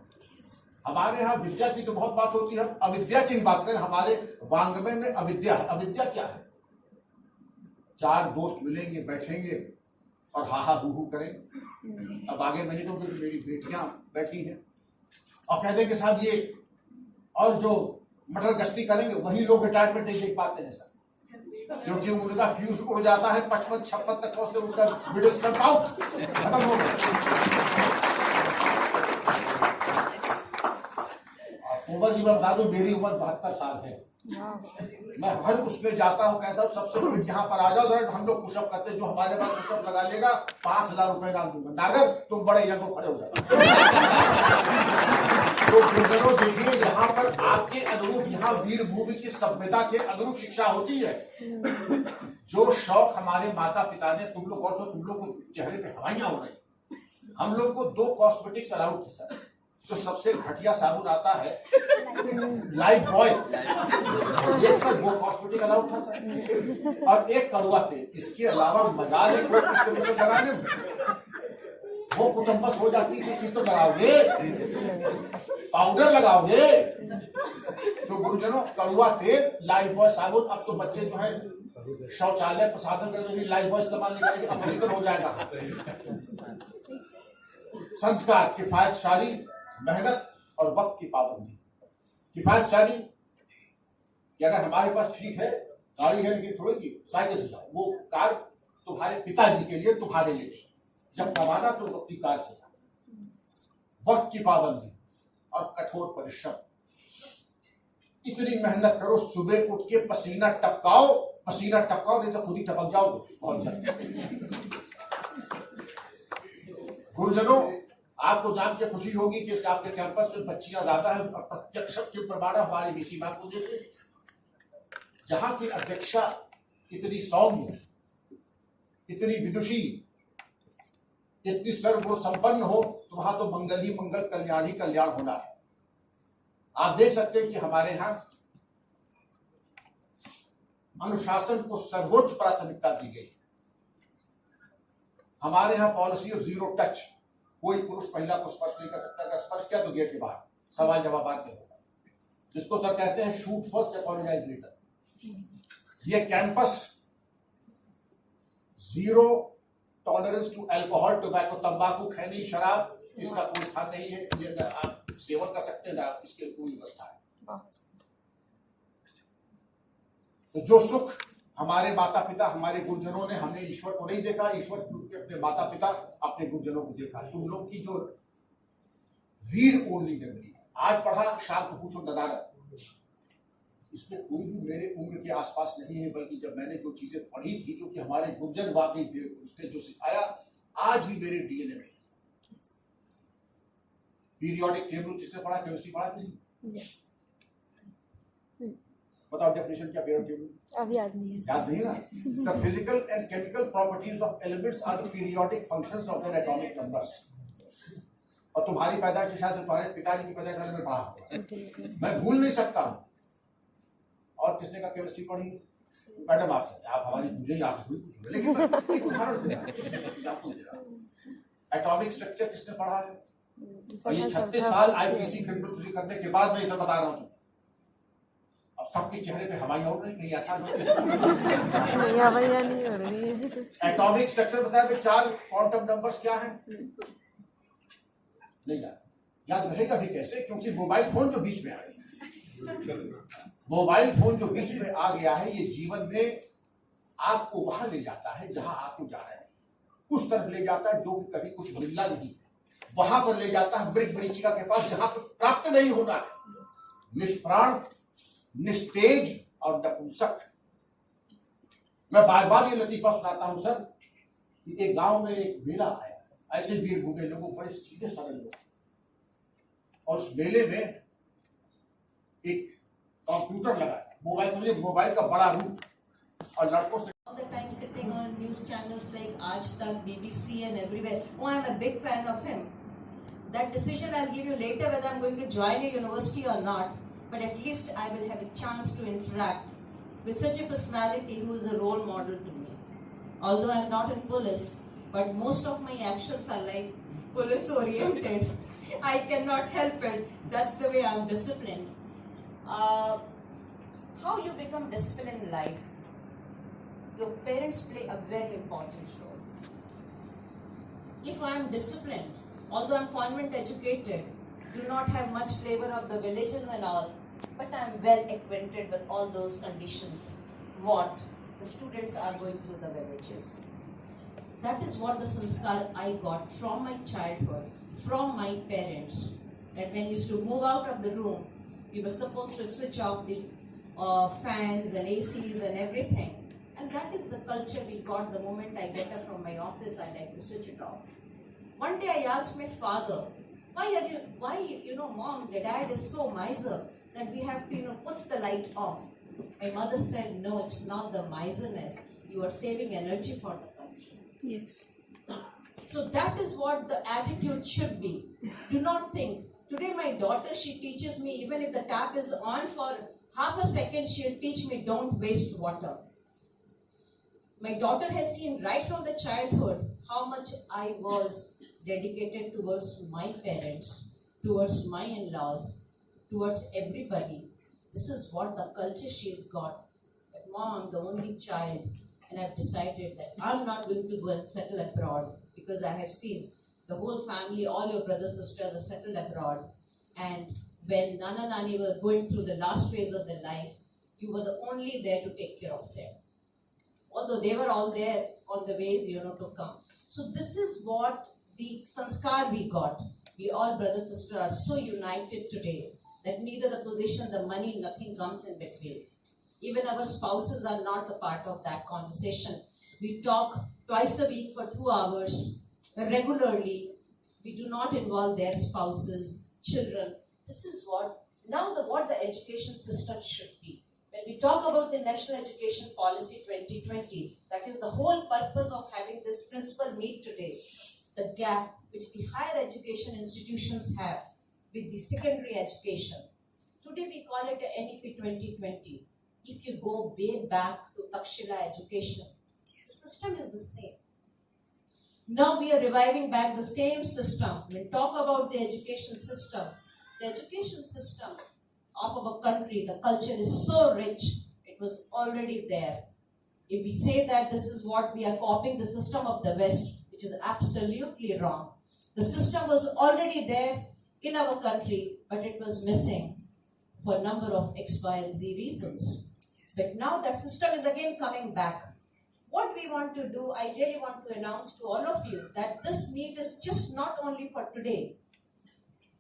हमारे यहाँ विद्या की तो बहुत बात होती है, अविद्या की बात करें, हमारे वांग्मय में अविद्या है। अविद्या क्या है? 4 दोस्त मिलेंगे, बैठेंगे और हा हा हू करें। अब आगे मैंने तो मेरी बेटियां बैठी हैं और कह देंगे साहब ये, और जो मटर गश्ती करेंगे वही लोग रिटायरमेंट नहीं देख पाते हैं सर, क्योंकि उनका फ्यूज उड़ जाता है 55-56 तक पहुंचते, उनका मिडिल स्टम्प आउट, खत्म हो गया। उम्र जी मैं बता दूं, मेरी उम्र 72 साल है। मैं हर उसमें जाता हूँ, कहता हूँ सबसे फिट यहाँ पर आ जाओ, हम लोग पुशअप करते हैं, जो हमारे पास पुशअप लगा लेगा 5,000 रुपए डाल दूंगा। नागर तुम बड़े यहाँ को खड़े हो जाओ। तो गुरुजनों देखिए, यहाँ पर आपके अनुरूप, यहाँ वीर भूमि की सभ्यता के अनुरूप शिक्षा होती है। जो शौक हमारे माता पिता ने, तुम लोग और तुम लोग को चेहरे पे हवाइयां हो रही, हम लोग को 2 कॉस्मेटिक्स अलाउड थे सर। तो सबसे घटिया साबुन आता है लाइफ बॉय, एक सर वो कॉस्मेटिक अलाउड था सर, और एक कड़वा तेल। इसके अलावा मजा नहीं, वो कुटुंबस हो जाती थी, तो लगाओगे पाउडर लगाओगे। तो गुरुजनों, कड़वा तेल, लाइफ बॉय साबुन। अब तो बच्चे जो है शौचालय प्रसाधन करके लाइफ बॉय इस्तेमाल नहीं करेंगे, अमेरिकन हो जाएगा। संस्कार, किफायतशाली, मेहनत और वक्त की पाबंदी। किफायतशाली कि अगर हमारे पास ठीक है, गाड़ी है, लेकिन थोड़ी की साइकिल से जाओ, वो कार तुम्हारे पिताजी के लिए, तुम्हारे लिए नहीं। जब कमाना तो अपनी कार से जाओ। वक्त की पाबंदी और कठोर परिश्रम। इतनी मेहनत करो, सुबह उठ के पसीना टपकाओ नहीं तो खुद ही टपक जाओगे बहुत जल्द। गुरुजनों, आपको जान के खुशी होगी कि आपके कैंपस में बच्चियां ज्यादा है। प्रत्यक्ष के प्रमाण हमारे बीसी मैम को देखे, जहां की अध्यक्षा इतनी सौम्य, इतनी विदुषी, इतनी सर्वगुण संपन्न हो, तो वहां तो मंगल ही मंगल, कल्याण ही कल्याण होना है। आप देख सकते हैं कि हमारे यहाँ अनुशासन को सर्वोच्च प्राथमिकता दी गई है। हमारे यहाँ पॉलिसी ऑफ 0 टच, कोई पुरुष महिला को स्पर्श नहीं कर सकता। अगर स्पर्श किया तो गेट के बाहर, सवाल जवाब बाद में होगा, जिसको सर कहते हैं शूट फर्स्ट अपॉलोजाइज लेटर। ये campus zero tolerance to alcohol, tobacco, तंबाकू, खैनी, शराब, इसका कोई स्थान नहीं है। ये ना आप सेवन कर सकते हैं ना इसके कोई व्यवस्था है। तो जो सुख हमारे माता पिता, हमारे गुरुजनों ने, हमने ईश्वर को नहीं देखा, ईश्वर के अपने माता पिता, अपने गुरुजनों को देखा। तुम लोग की जो रीड ओनली मेमोरी, आज पढ़ा शाम को पूछो नदारत, इसमें कोई भी मेरे उम्र के आसपास नहीं है, बल्कि जब मैंने जो चीजें पढ़ी थी, क्योंकि हमारे गुरुजन वाकई थे, उसने जो सिखाया आज भी मेरे डीएनए में। पीरियोडिक टेबल किसने पढ़ा? केमिस्ट्री पढ़ा किसी? यस, बताओ डेफिनेशन क्या पीरियोडिक टेबल? अब याद नहीं है। याद नहीं ना? The physical and chemical properties of elements are the periodic functions of their atomic numbers. और तुम्हारी पैदाइश के साथ तुम्हारे पिताजी की पैदाइश में पढ़ा होगा, मैं भूल नहीं सकता हूँ। और किसने का केमिस्ट्री पढ़ी? मैडम आप हमारी मुझे याद हुई कुछ, लेकिन मैं एक उदाहरण दे रहा हूँ। एटॉमिक स्ट्रक्चर किसने पढ़ा है? और ये 36 साल आईपीसी क्रिमिनल करने के बाद मैं इसे बता रहा हूँ। अब सबके चेहरे पे हवाई और नहीं, कहीं आसान हो रही है। एटॉमिक स्ट्रक्चर बताया भाई, 4 क्वांटम नंबर्स क्या हैं? नहीं याद रहेगा भी कैसे? क्योंकि मोबाइल फोन जो बीच में आ गया, मोबाइल फोन जो बीच में आ गया है, ये जीवन में आपको वहां ले जाता है जहां आपको जाना है, उस तरफ ले जाता है जो कभी कुछ मिलना नहीं, वहां पर ले जाता है मृग मरीचिका के पास जहां कुछ प्राप्त नहीं होना है। निष्प्राण, निस्तेज और नपुंसक। मैं बार बार ये लतीफा सुनाता हूं सर कि एक गांव में एक मेला आया, ऐसे वीर भूखे लोग, बड़े सीधे सरल लोग, और उस मेले में एक कंप्यूटर लगा, मोबाइल का बड़ा रूप, और लड़कों से all the time sitting on news channels like Aaj Tak, BBC and everywhere. Oh, I'm a big fan of him. That decision I'll give you later whether I'm going to join a university or not, but at least I will have a chance to interact with such a personality who is a role model to me. Although I'm not in police, but most of my actions are like police oriented. I cannot help it. That's the way I'm disciplined. How you become disciplined in life? Your parents play a very important role. If I am disciplined, although I am convent educated, do not have much flavor of the villages and all, but I am well acquainted with all those conditions, what the students are going through the villages. That is what the sanskar I got from my childhood, from my parents, that when you used to move out of the room, you were supposed to switch off the fans and ACs and everything. And that is the culture we got. The moment I get up from my office, I like to switch it off. One day I asked my father, mom, the dad is so miser that we have to, puts the light off. My mother said, no, it's not the miserness. You are saving energy for the country. Yes. So that is what the attitude should be. Do not think. Today my daughter, she teaches me, even if the tap is on for half a second, she'll teach me, don't waste water. My daughter has seen right from the childhood how much I was dedicated towards my parents, towards my in-laws, towards everybody. This is what the culture she's got. That mom, I'm the only child, and I've decided that I'm not going to go and settle abroad because I have seen the whole family, all your brothers, sisters are settled abroad. And when Nana Nani were going through the last phase of their life, you were the only there to take care of them. Although they were all there on the ways, to come. So this is what the sanskar we got. We all brothers, sisters are so united today that neither the position, the money, nothing comes in between. Even our spouses are not a part of that conversation. We talk twice a week for 2 hours regularly. We do not involve their spouses, children. This is what the education system should be. When we talk about the National Education Policy 2020, that is the whole purpose of having this principal meet today, the gap which the higher education institutions have with the secondary education. Today we call it a NEP 2020. If you go way back to Takshila education, the system is the same. Now we are reviving back the same system. When we talk about the education system of our country, the culture is so rich. It was already there. If we say that this is what we are copying the system of the West, which is absolutely wrong. The system was already there in our country, but it was missing for a number of X, Y, and Z reasons. But now that system is again coming back. What we want to do, I really want to announce to all of you that this meet is just not only for today.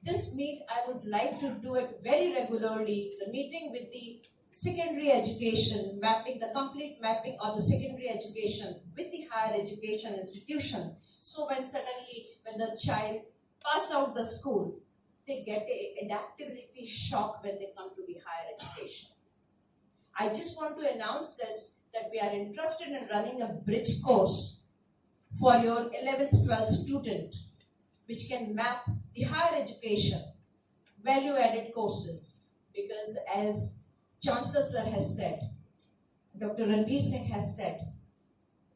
This meet, I would like to do it very regularly, the meeting with the secondary education, mapping, the complete mapping of the secondary education with the higher education institution. So when the child pass out the school, they get an adaptability shock when they come to the higher education. I just want to announce this, that we are interested in running a bridge course for your 11th, 12th student, which can map the higher education, value-added courses. Because as Chancellor Sir has said, Dr. Ranveer Singh has said,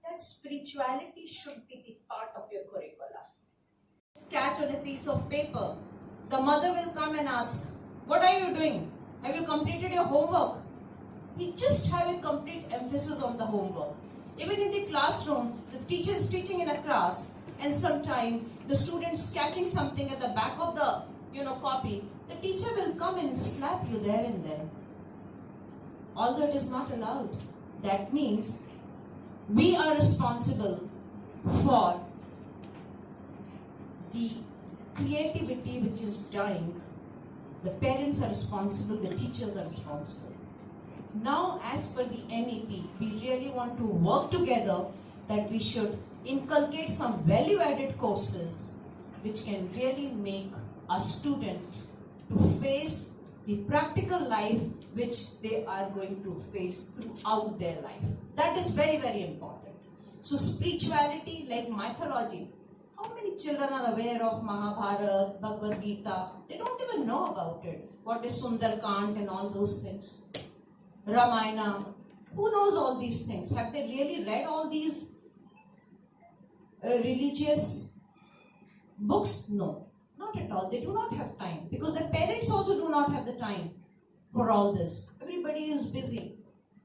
that spirituality should be the part of your curricula. Sketch on a piece of paper. The mother will come and ask, what are you doing? Have you completed your homework? We just have a complete emphasis on the homework. Even in the classroom, the teacher is teaching in a class, and sometimes the student is sketching something at the back of the copy. The teacher will come and slap you there and then. All that is not allowed. That means we are responsible for the creativity which is dying. The parents are responsible, the teachers are responsible. Now, as per the NEP, we really want to work together that we should inculcate some value-added courses which can really make a student to face the practical life which they are going to face throughout their life. That is very, very important. So spirituality, like mythology, how many children are aware of Mahabharata, Bhagavad Gita? They don't even know about it. What is Sundarkand and all those things? Ramayana. Who knows all these things? Have they really read all these religious books? No, not at all. They do not have time, because the parents also do not have the time for all this. Everybody is busy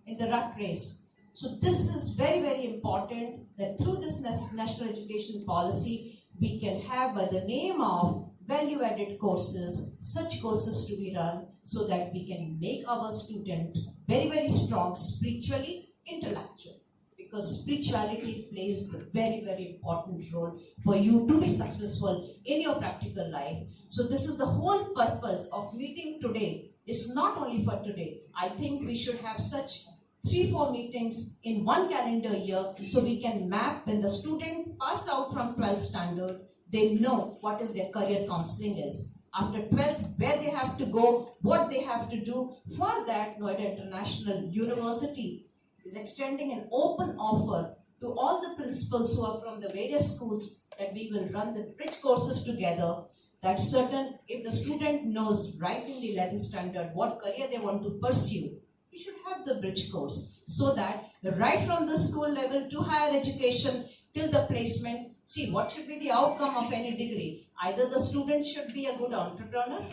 in the rat race. So this is very, very important, that through this national education policy, we can have, by the name of value-added courses, such courses to be run so that we can make our student very, very strong spiritually, intellectually. Because spirituality plays a very, very important role for you to be successful in your practical life. So this is the whole purpose of meeting today. It's not only for today. I think we should have such 3-4 meetings in one calendar year, so we can map when the student pass out from 12th standard, they know what is their career counseling is. After 12th, where they have to go, what they have to do. For that, Noida International University is extending an open offer to all the principals who are from the various schools, that we will run the bridge courses together. That certain, if the student knows right in the 11th standard what career they want to pursue, you should have the bridge course, so that right from the school level to higher education till the placement, see what should be the outcome of any degree. Either the student should be a good entrepreneur,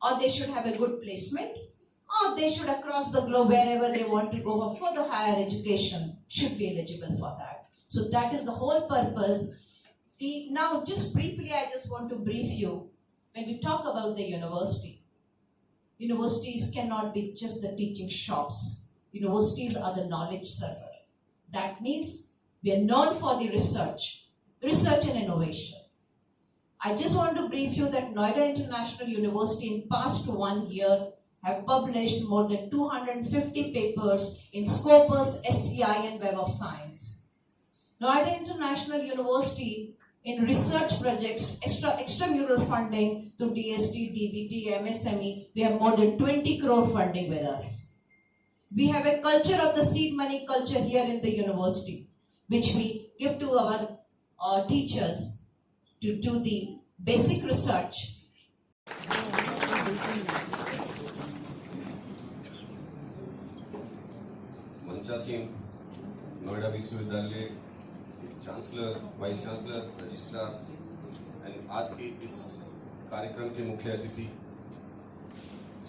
or they should have a good placement, or they should, across the globe, wherever they want to go for further higher education, should be eligible for that. So that is the whole purpose. Now, just briefly, I just want to brief you. When we talk about the university, universities cannot be just the teaching shops. Universities are the knowledge server. That means we are known for the research and innovation. I just want to brief you that Noida International University in past 1 year have published more than 250 papers in Scopus, SCI and Web of Science. Noida International University in research projects, extramural funding through DST, DBT, MSME, we have more than 20 crore funding with us. We have a culture of the seed money culture here in the university, which we give to our teachers to do the basic research. मंचा Singh, Noida विश्वविद्यालय, chancellor, vice chancellor, registrar and आज के इस कार्यक्रम के मुख्य अतिथि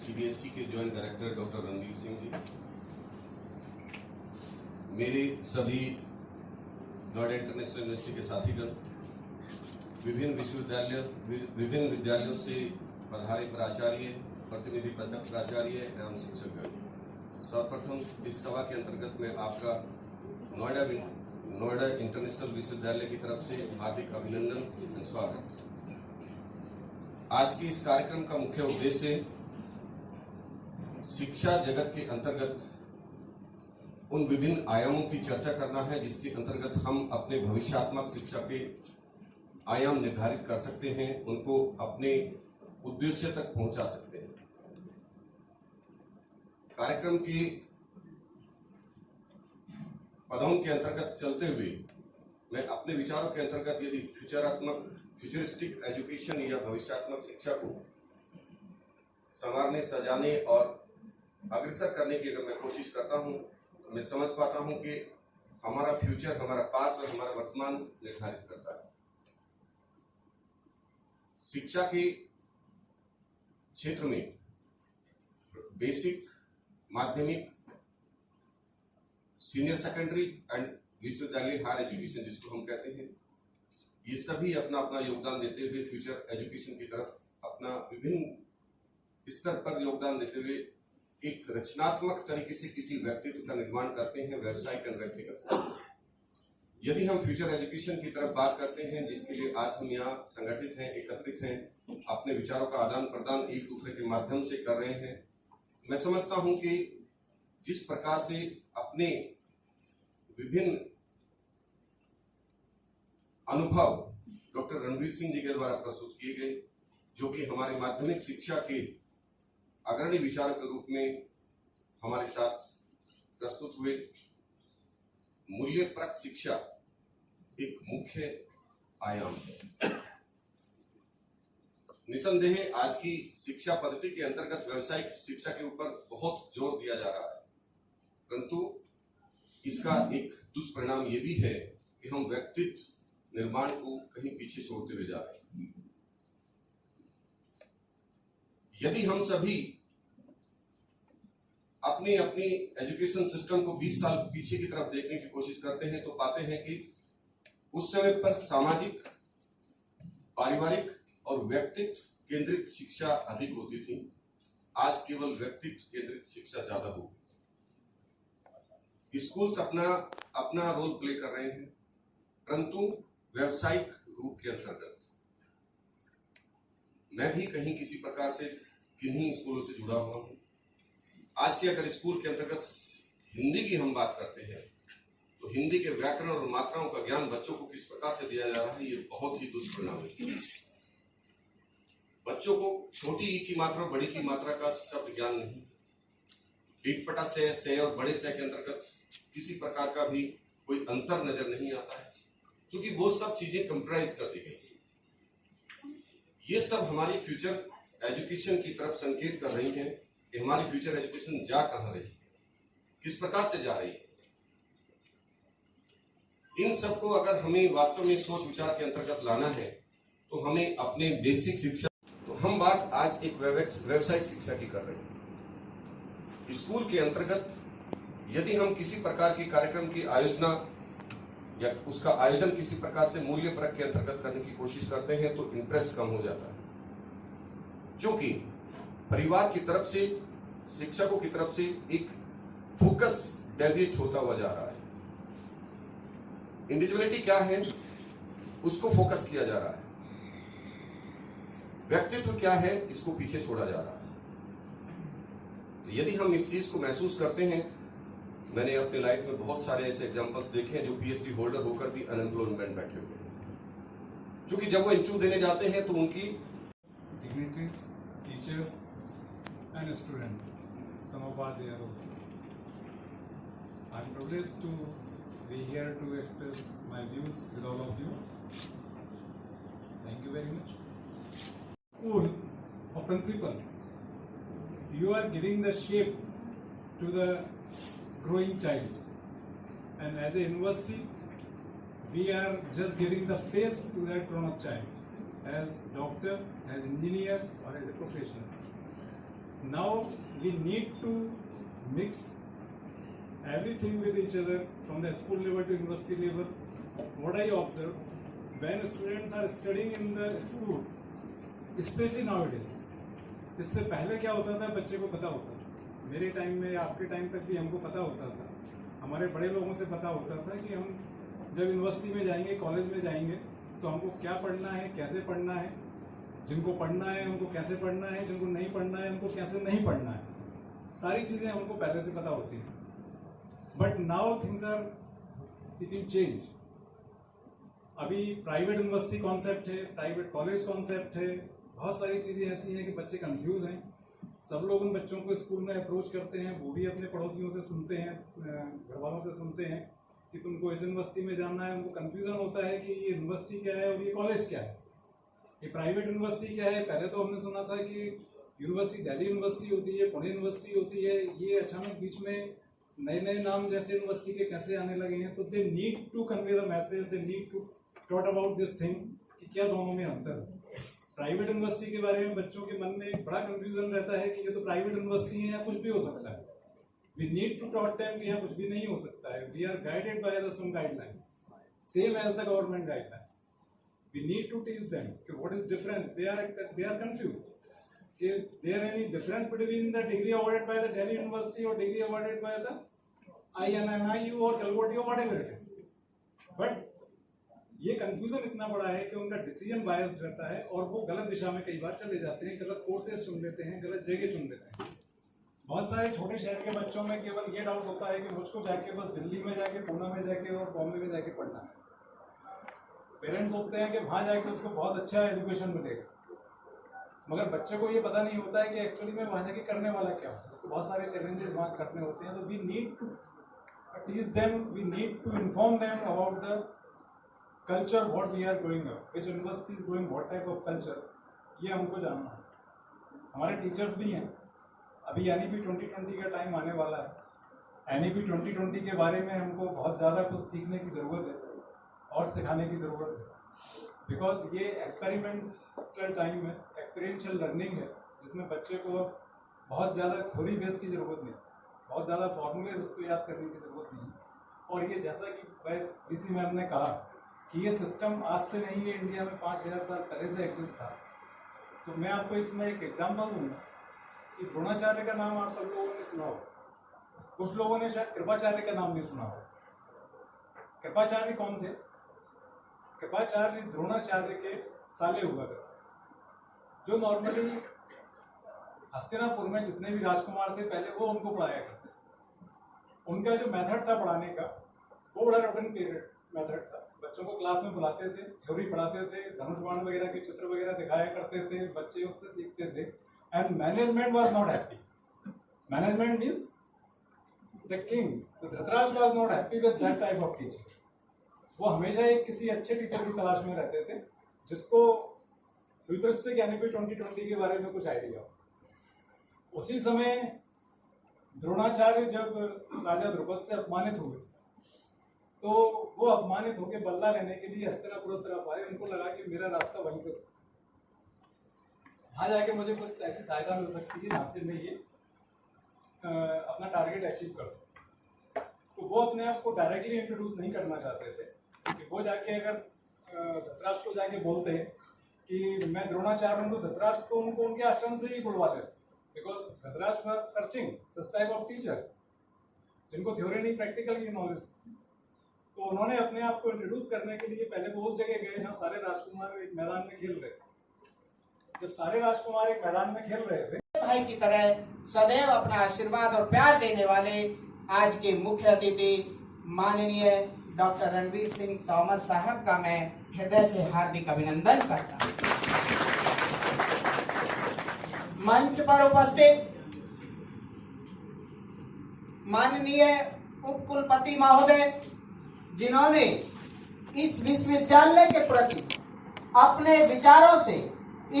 CBSE के joint director doctor Ranveer Singh ji, मेरे सभी नोएडा इंटरनेशनल यूनिवर्सिटी के साथीगण, विभिन्न विद्यालयों से पधारे प्राचार्य, प्रतिनिधि प्राचार्य एवं शिक्षकगण, सर्वप्रथम इस सभा के अंतर्गत में आपका नोएडा इंटरनेशनल विश्वविद्यालय की तरफ से हार्दिक अभिनंदन और स्वागत। आज के इस कार्यक्रम का मुख्य उद्देश्य शिक्षा जगत के अंतर्गत उन विभिन्न आयामों की चर्चा करना है जिसके अंतर्गत हम अपने भविष्यात्मक शिक्षा के आयाम निर्धारित कर सकते हैं, उनको अपने उद्देश्य तक पहुंचा सकते हैं। कार्यक्रम की पदों के अंतर्गत चलते हुए मैं अपने विचारों के अंतर्गत यदि फ्यूचरिस्टिक एजुकेशन या भविष्यात्मक शिक्षा को संवारने, सजाने और अग्रसर करने की अगर मैं कोशिश करता हूं तो मैं समझ पाता हूं कि हमारा फ्यूचर, हमारा पास्ट और हमारा वर्तमान निर्धारित करता है। शिक्षा के क्षेत्र में बेसिक, माध्यमिक, सीनियर सेकेंडरी एंड विश्वविद्यालय हायर एजुकेशन जिसको हम कहते हैं, ये सभी अपना अपना योगदान देते हुए फ्यूचर एजुकेशन की तरफ अपना विभिन्न स्तर पर योगदान देते हुए एक रचनात्मक तरीके से किसी व्यक्तित्व का निर्माण करते हैं, व्यावसायिक और व्यक्तिगत। यदि हम फ्यूचर एजुकेशन की तरफ बात करते हैं, जिसके लिए आज हम यहाँ संगठित हैं, एकत्रित हैं, अपने विचारों का आदान प्रदान एक दूसरे के माध्यम से कर रहे हैं, मैं समझता हूं कि जिस प्रकार से अपने विभिन्न अनुभव डॉक्टर रणवीर सिंह जी के द्वारा प्रस्तुत किए गए, जो कि हमारे माध्यमिक शिक्षा के अग्रणी विचारों के रूप में हमारे साथ प्रस्तुत हुए। मूल्यप्रक शिक्षा एक मुख्य आयाम है। निसंदेह आज की शिक्षा पद्धति के अंतर्गत व्यावसायिक शिक्षा के ऊपर बहुत जोर दिया जा रहा है, परंतु इसका एक दुष्परिणाम ये भी है कि हम व्यक्तित्व निर्माण को कहीं पीछे छोड़ते हुए जा रहे हैं। यदि हम सभी अपनी एजुकेशन सिस्टम को 20 साल पीछे की तरफ देखने की कोशिश करते हैं तो पाते हैं कि उस समय पर सामाजिक, पारिवारिक और व्यक्तित्व केंद्रित शिक्षा अधिक होती थी। आज केवल व्यक्तित्व केंद्रित शिक्षा ज्यादा होगी। स्कूल्स अपना रोल प्ले कर रहे हैं, परंतु व्यावसायिक रूप के अंतर्गत मैं भी कहीं किसी प्रकार से किन्हीं स्कूलों से जुड़ा हुआ हूं। आज के अगर स्कूल के अंतर्गत हिंदी की हम बात करते हैं तो हिंदी के व्याकरण और मात्राओं का ज्ञान बच्चों को किस प्रकार से दिया जा रहा है, ये बहुत ही दुष्परिणाम है। बच्चों को छोटी ई की मात्रा, बड़ी की मात्रा का शब्द ज्ञान नहीं। पीटपटा से और बड़े से के अंतर्गत किसी प्रकार का भी कोई अंतर नजर नहीं आता है, क्योंकि वो सब चीजें कंप्यूटराइज कर दी गई। ये सब हमारी फ्यूचर एजुकेशन की तरफ संकेत कर रही हैं कि हमारी फ्यूचर एजुकेशन जा कहां रही है, किस प्रकार से जा रही है। इन सबको अगर हमें वास्तव में सोच विचार के अंतर्गत लाना है तो हमें अपने बेसिक शिक्षा, तो हम बात आज एक व्यावसायिक शिक्षा की कर रहे हैं। स्कूल के अंतर्गत यदि हम किसी प्रकार के कार्यक्रम की आयोजना या उसका आयोजन किसी प्रकार से मूल्य परक के अंतर्गत करने की कोशिश करते हैं तो इंटरेस्ट कम हो जाता है, क्योंकि परिवार की तरफ से, शिक्षकों की तरफ से एक फोकस डेविएट होता हुआ जा रहा है। इंडिविजुअलिटी क्या है उसको फोकस किया जा रहा है, व्यक्तित्व क्या है इसको पीछे छोड़ा जा रहा है। यदि हम इस चीज को महसूस करते हैं, मैंने अपने लाइफ में बहुत सारे ऐसे एग्जांपल्स देखे हैं जो पीएचडी होल्डर होकर भी अनएम्प्लॉयमेंट बैठे हुए हैं, क्योंकि जब वो इंटरव्यू देने जाते हैं तो उनकी dignitaries, teachers and students, some of us there also. I am privileged to be here to express my views with all of you. Thank you very much. School or principal, you are giving the shape to the growing child, and as a university, we are just giving the face to that grown-up child. As doctor, as engineer or as a professional. Now we need to mix everything with each other from the school level to university level. What I observe, when students are studying in the school, especially nowadays, इससे पहले क्या होता था, बच्चे को पता होता था, मेरे टाइम में, आपके टाइम तक भी हमको पता होता था, हमारे बड़े लोगों से पता होता था कि हम जब यूनिवर्सिटी में जाएंगे, कॉलेज में जाएंगे, तो हमको क्या पढ़ना है, कैसे पढ़ना है, जिनको पढ़ना है उनको कैसे पढ़ना है, जिनको नहीं पढ़ना है उनको कैसे नहीं पढ़ना है, सारी चीज़ें हमको पहले से पता होती हैं. But now things are keeping change. अभी प्राइवेट यूनिवर्सिटी कॉन्सेप्ट है, प्राइवेट कॉलेज कॉन्सेप्ट है, बहुत सारी चीज़ें ऐसी हैं कि बच्चे कंफ्यूज हैं. सब लोग उन बच्चों को स्कूल में अप्रोच करते हैं, वो भी अपने पड़ोसियों से सुनते हैं, घर वालों से सुनते हैं कि तुमको इस यूनिवर्सिटी में जाना है. उनको कन्फ्यूज़न होता है कि ये यूनिवर्सिटी क्या है और ये कॉलेज क्या है, ये प्राइवेट यूनिवर्सिटी क्या है. पहले तो हमने सुना था कि यूनिवर्सिटी दिल्ली यूनिवर्सिटी होती है, पुणे यूनिवर्सिटी होती है. ये अचानक बीच में नए नए नाम जैसे यूनिवर्सिटी के कैसे आने लगे हैं. तो they need to convey the message, they need to talk about this thing कि क्या दोनों में अंतर है. प्राइवेट यूनिवर्सिटी के बारे में बच्चों के मन में एक बड़ा कंफ्यूजन रहता है कि ये तो प्राइवेट यूनिवर्सिटी है, या कुछ भी हो सकता है. We need to taught them कि यहाँ कुछ भी नहीं हो सकता है. We are guided by the some guidelines same as the government guidelines. We need to teach them कि what is difference. They are confuse. Is there any difference between the degree awarded by the Delhi University or degree awarded by the INNIU or Calcutta or whatever it is? But ये confusion इतना बड़ा है कि उनका decision biased रहता है और वो गलत दिशा में कई बार चले जाते हैं, गलत कोर्सेज चुन लेते हैं, गलत जगह चुन लेते हैं. बहुत सारे छोटे शहर के बच्चों में केवल ये डाउट होता है कि मुझको जाके बस दिल्ली में जाके, पूना में जाके और बॉम्बे में जाके पढ़ना है. पेरेंट्स होते हैं कि वहाँ जाके उसको बहुत अच्छा एजुकेशन मिलेगा, मगर बच्चे को ये पता नहीं होता है कि एक्चुअली में वहाँ जाके करने वाला क्या है. उसको बहुत सारे चैलेंजेस वहाँ करने होते हैं. तो we need to teach them, we need to inform them about the culture, what we are going up, which university is going what type of culture, ये हमको जानना है. हमारे टीचर्स भी हैं. अभी NEP 2020 का टाइम आने वाला है. NEP 2020 के बारे में हमको बहुत ज़्यादा कुछ सीखने की ज़रूरत है और सिखाने की ज़रूरत है. बिकॉज ये एक्सपेरिमेंटल टाइम है, एक्सपीरियंशियल लर्निंग है, जिसमें बच्चे को बहुत ज़्यादा थ्योरी बेस की ज़रूरत नहीं, बहुत ज़्यादा फॉर्मूलेज उसको याद करने की ज़रूरत नहीं. और ये जैसा कि वैस DC मैम ने कहा कि ये सिस्टम आज से नहीं है, इंडिया में 5000 साल पहले से एग्जिस्ट था. तो मैं आपको इसमें एक एग्जाम्पल दूँगा कि द्रोणाचार्य का नाम आप सब लोगों ने सुना हो, कुछ लोगों ने शायद कृपाचार्य का नाम नहीं सुना हो. कृपाचार्य कौन थे? कृपाचार्य द्रोणाचार्य के साले हुआ करते, जो नॉर्मली हस्तिनापुर में जितने भी राजकुमार थे पहले वो उनको पढ़ाया करते. उनका जो मेथड था पढ़ाने का वो बड़ा रूटीन पीरियड मेथड था. बच्चों को क्लास में बुलाते थे, थ्योरी पढ़ाते थे, धनुष बाण वगैरह के चित्र वगैरह दिखाया करते थे, बच्चे उससे सीखते थे. And management was not happy. Management means the king, Dhritarashtra was not happy with that type of teaching. वो हमेशा एक किसी अच्छे टीचर की तलाश में रहते थे जिसको फ्यूचरिस्टिक NEP 2020 के बारे में कुछ आइडिया हो. उसी समय द्रोणाचार्य जब राजा द्रुपद से अपमानित हुए तो वो अपमानित होकर बदला लेने के लिए हस्तिनापुर तरफ आए. उनको लगा कि मेरा रास्ता वहीं से, वहाँ जाके मुझे कुछ ऐसी सहायता मिल सकती है जहाँ से मैं ये अपना टारगेट अचीव कर सकूँ. तो वो अपने आप को डायरेक्टली इंट्रोड्यूस नहीं करना चाहते थे कि वो जाके अगर धृतराष्ट्र को जाके बोलते हैं कि मैं द्रोणाचार्य हूँ, तो धृतराष्ट्र तो उनको उनके आश्रम से ही बुलवा देते. Because Dhritarashtra was searching such type of teacher जिनको थ्योरी नहीं प्रैक्टिकल की नॉलेज थी. तो उन्होंने अपने आप को इंट्रोड्यूस करने के लिए पहले वो उस जगह गए जहाँ सारे राजकुमार एक मैदान में खेल रहे थे. जब सारे राजकुमार एक मैदान में खेल रहे थे, भाई की तरह सदैव अपना आशीर्वाद और प्यार देने वाले आज के मुख्य अतिथि माननीय डॉक्टर रणवीर सिंह तोमर साहब का मैं हृदय से हार्दिक अभिनंदन करता हूँ. मंच पर उपस्थित माननीय उप कुलपति महोदय, जिन्होंने इस विश्वविद्यालय के प्रति अपने विचारों से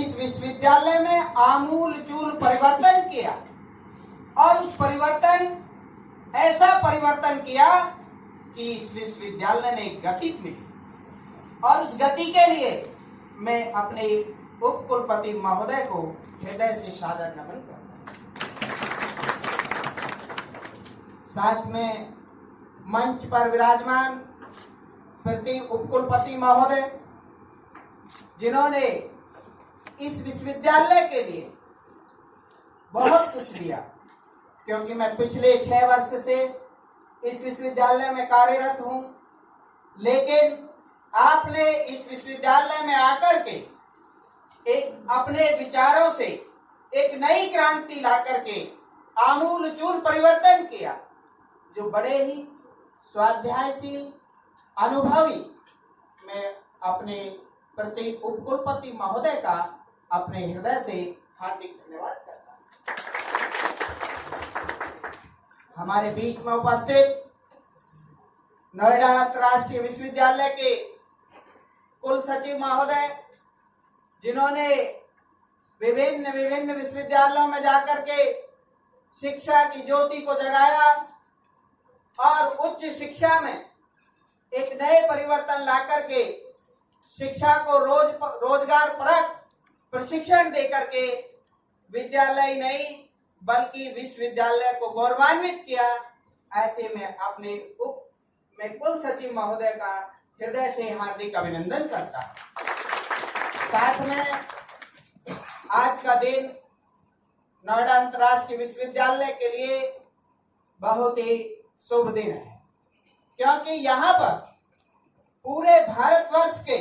इस विश्वविद्यालय में आमूल चूल परिवर्तन किया और उस परिवर्तन ऐसा परिवर्तन किया कि इस विश्वविद्यालय ने गति मिली. और उस गति के लिए मैं अपने उप कुलपति महोदय को हृदय से सादर नमन करता हूं. साथ में मंच पर विराजमान प्रति उपकुलपति महोदय, जिन्होंने इस विश्वविद्यालय के लिए बहुत कुछ दिया, क्योंकि मैं पिछले 6 वर्ष से इस विश्वविद्यालय में कार्यरत हूं, लेकिन आपने इस विश्वविद्यालय में आकर के एक अपने विचारों से एक नई क्रांति ला करके आमूलचूल परिवर्तन किया, जो बड़े ही स्वाध्यायशील अनुभवी। मैं अपने प्रति उपकुलपति महोदय का अपने हृदय से हार्दिक धन्यवाद करता हूं। हमारे बीच में उपस्थित नोएडा अंतर्राष्ट्रीय विश्वविद्यालय के कुल सचिव महोदय, जिन्होंने विभिन्न विश्वविद्यालयों में जाकर के शिक्षा की ज्योति को जगाया और उच्च शिक्षा में एक नए परिवर्तन ला करके शिक्षा को रोजगार परक प्रशिक्षण देकर के विद्यालय नहीं बल्कि विश्वविद्यालय को गौरवान्वित किया। ऐसे में अपने मैं कुल सचिव महोदय का हृदय से हार्दिक अभिनंदन करता हूं। साथ में आज का दिन नोएडा अंतर्राष्ट्रीय विश्वविद्यालय के लिए बहुत ही शुभ दिन है, क्योंकि यहाँ पर पूरे भारतवर्ष के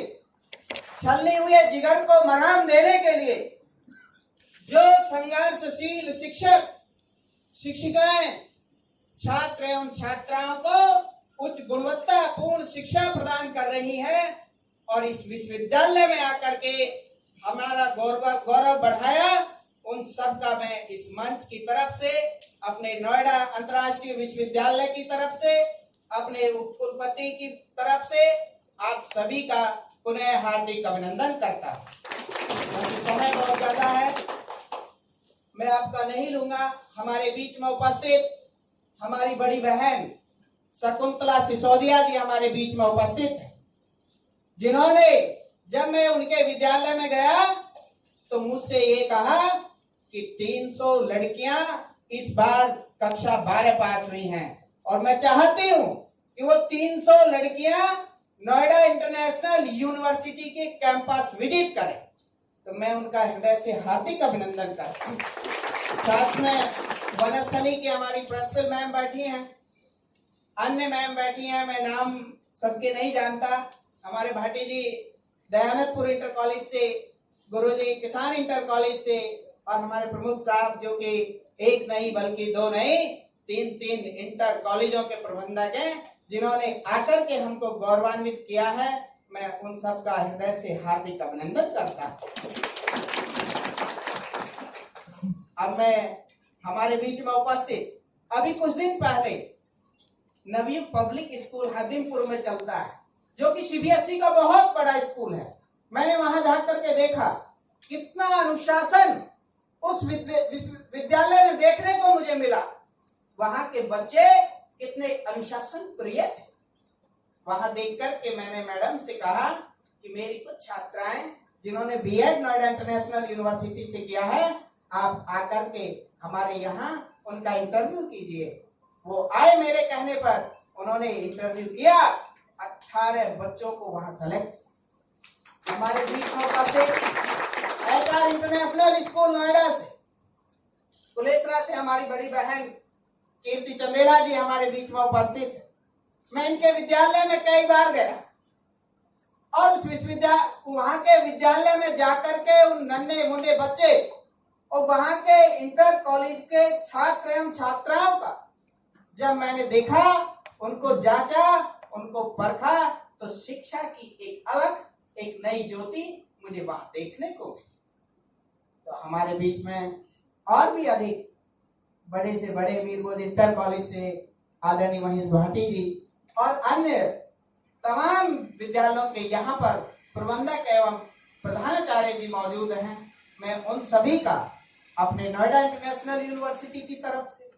छलने हुए जिगर को मरहम देने के लिए जो संघर्षशील शिक्षक शिक्षिकाएं छात्र एवं छात्राओं को उच्च गुणवत्तापूर्ण शिक्षा प्रदान कर रही है और इस विश्वविद्यालय में आकर के हमारा गौरव बढ़ाया, उन सब का मैं इस मंच की तरफ से, अपने नोएडा अंतर्राष्ट्रीय विश्वविद्यालय की तरफ से, अपने उपकुलपति की तरफ से आप सभी का पुनः हार्दिक अभिनंदन करता हूँ। क्योंकि समय बहुत ज्यादा है, मैं आपका नहीं लूंगा। हमारे बीच में उपस्थित हमारी बड़ी बहन शकुंतला सिसोदिया जी हमारे बीच में उपस्थित है, जिन्होंने जब मैं उनके विद्यालय में गया तो मुझसे ये कहा कि 300 लड़कियां इस बार कक्षा 12 पास हुई हैं और मैं चाहती हूं कि वो 300 लड़कियां नोएडा इंटरनेशनल यूनिवर्सिटी के कैंपस विजिट करें। तो मैं उनका हृदय से हार्दिक अभिनंदन करता हूं। साथ में वनस्थली की हमारी प्रिंसिपल मैम बैठी हैं, अन्य मैम बैठी हैं, मैं नाम सबके नहीं जानता। हमारे भाटी जी दयानंदपुर इंटर कॉलेज से, गुरुजी किसान इंटर कॉलेज से, और हमारे प्रमुख साहब जो कि एक नहीं बल्कि 2 नहीं 3 इंटर कॉलेजों के प्रबंधक हैं, जिन्होंने आकर के हमको गौरवान्वित किया है। मैं उन सब का हृदय से हार्दिक अभिनंदन करता हूं। अब मैं हमारे बीच में उपस्थित अभी कुछ दिन पहले नवयुग पब्लिक स्कूल हरदीमपुर में चलता है, जो कि सीबीएसई का बहुत बड़ा स्कूल है। मैंने वहां जाकर के देखा कितना अनुशासन उस विद्यालय में देखने को मुझे मिला। वहां के बच्चे कितने अनुशासन प्रिय थे। वहां देखकर के मैंने मैडम से कहा कि मेरी कुछ छात्राएं जिन्होंने बीएड नोएडा इंटरनेशनल यूनिवर्सिटी से किया है, आप आकर के हमारे यहाँ उनका इंटरव्यू कीजिए। वो आए मेरे कहने पर, उन्होंने इंटरव्यू किया, 18 बच्चों को वहां सेलेक्ट। हमारे बीच में उपस्थित एचआर इंटरनेशनल स्कूल नोएडा से, कुलेसरा से हमारी बड़ी बहन कीर्ति चंदेला जी हमारे बीच में उपस्थित है। मैं इनके विद्यालय में कई बार गया और उस वहां के विद्यालय में जाकर के उन नन्हे मुन्ने बच्चे और वहां के इंटर कॉलेज के छात्र एवं छात्राओं का जब मैंने देखा, उनको जांचा, उनको परखा, तो शिक्षा की एक अलग एक नई ज्योति मुझे वहां देखने को मिली। तो हमारे बीच में और भी अधिक बड़े से बड़े मीरगंज इंटर कॉलेज से आदरणीय महेश भाटी जी और अन्य तमाम विद्यालयों के यहाँ पर प्रबंधक एवं प्रधानाचार्य जी मौजूद हैं। मैं उन सभी का अपने नोएडा इंटरनेशनल यूनिवर्सिटी की तरफ से,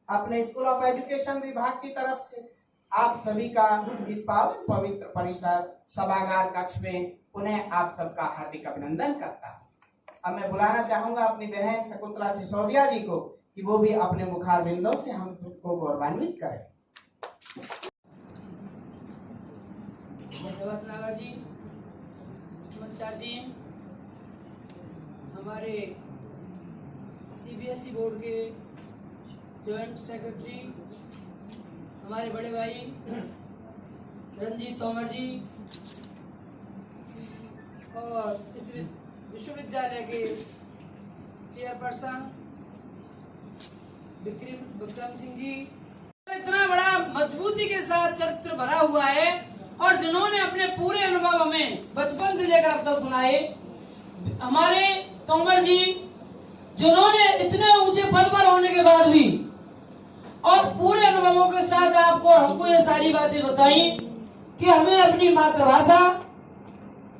अपने स्कूल ऑफ एजुकेशन विभाग की तरफ से आप सभी का इस पावन पवित्र परिसर सभागार कक्ष में पुनः आप सबका हार्दिक अभिनंदन करता हूँ। अब मैं बुलाना चाहूंगा अपनी बहन शकुंतला सिसोदिया जी को कि वो भी अपने मुखार बिंदों से हम सबको गौरवान्वित करें। धन्यवाद नागर जी। चाची हमारे CBSE बोर्ड के जॉइंट सेक्रेटरी हमारे बड़े भाई रंजीत तोमर जी और इस विश्वविद्यालय के चेयरपर्सन विक्रम सिंह जी, इतना बड़ा मजबूती के साथ चरित्र भरा हुआ है और जिन्होंने अपने पूरे अनुभव हमें बचपन से लेकर अब तक सुनाए। हमारे तोमर जी जिन्होंने इतने ऊंचे पद पर होने के बाद भी और पूरे अनुभवों के साथ आपको और हमको ये सारी बातें बताई कि हमें अपनी मातृभाषा,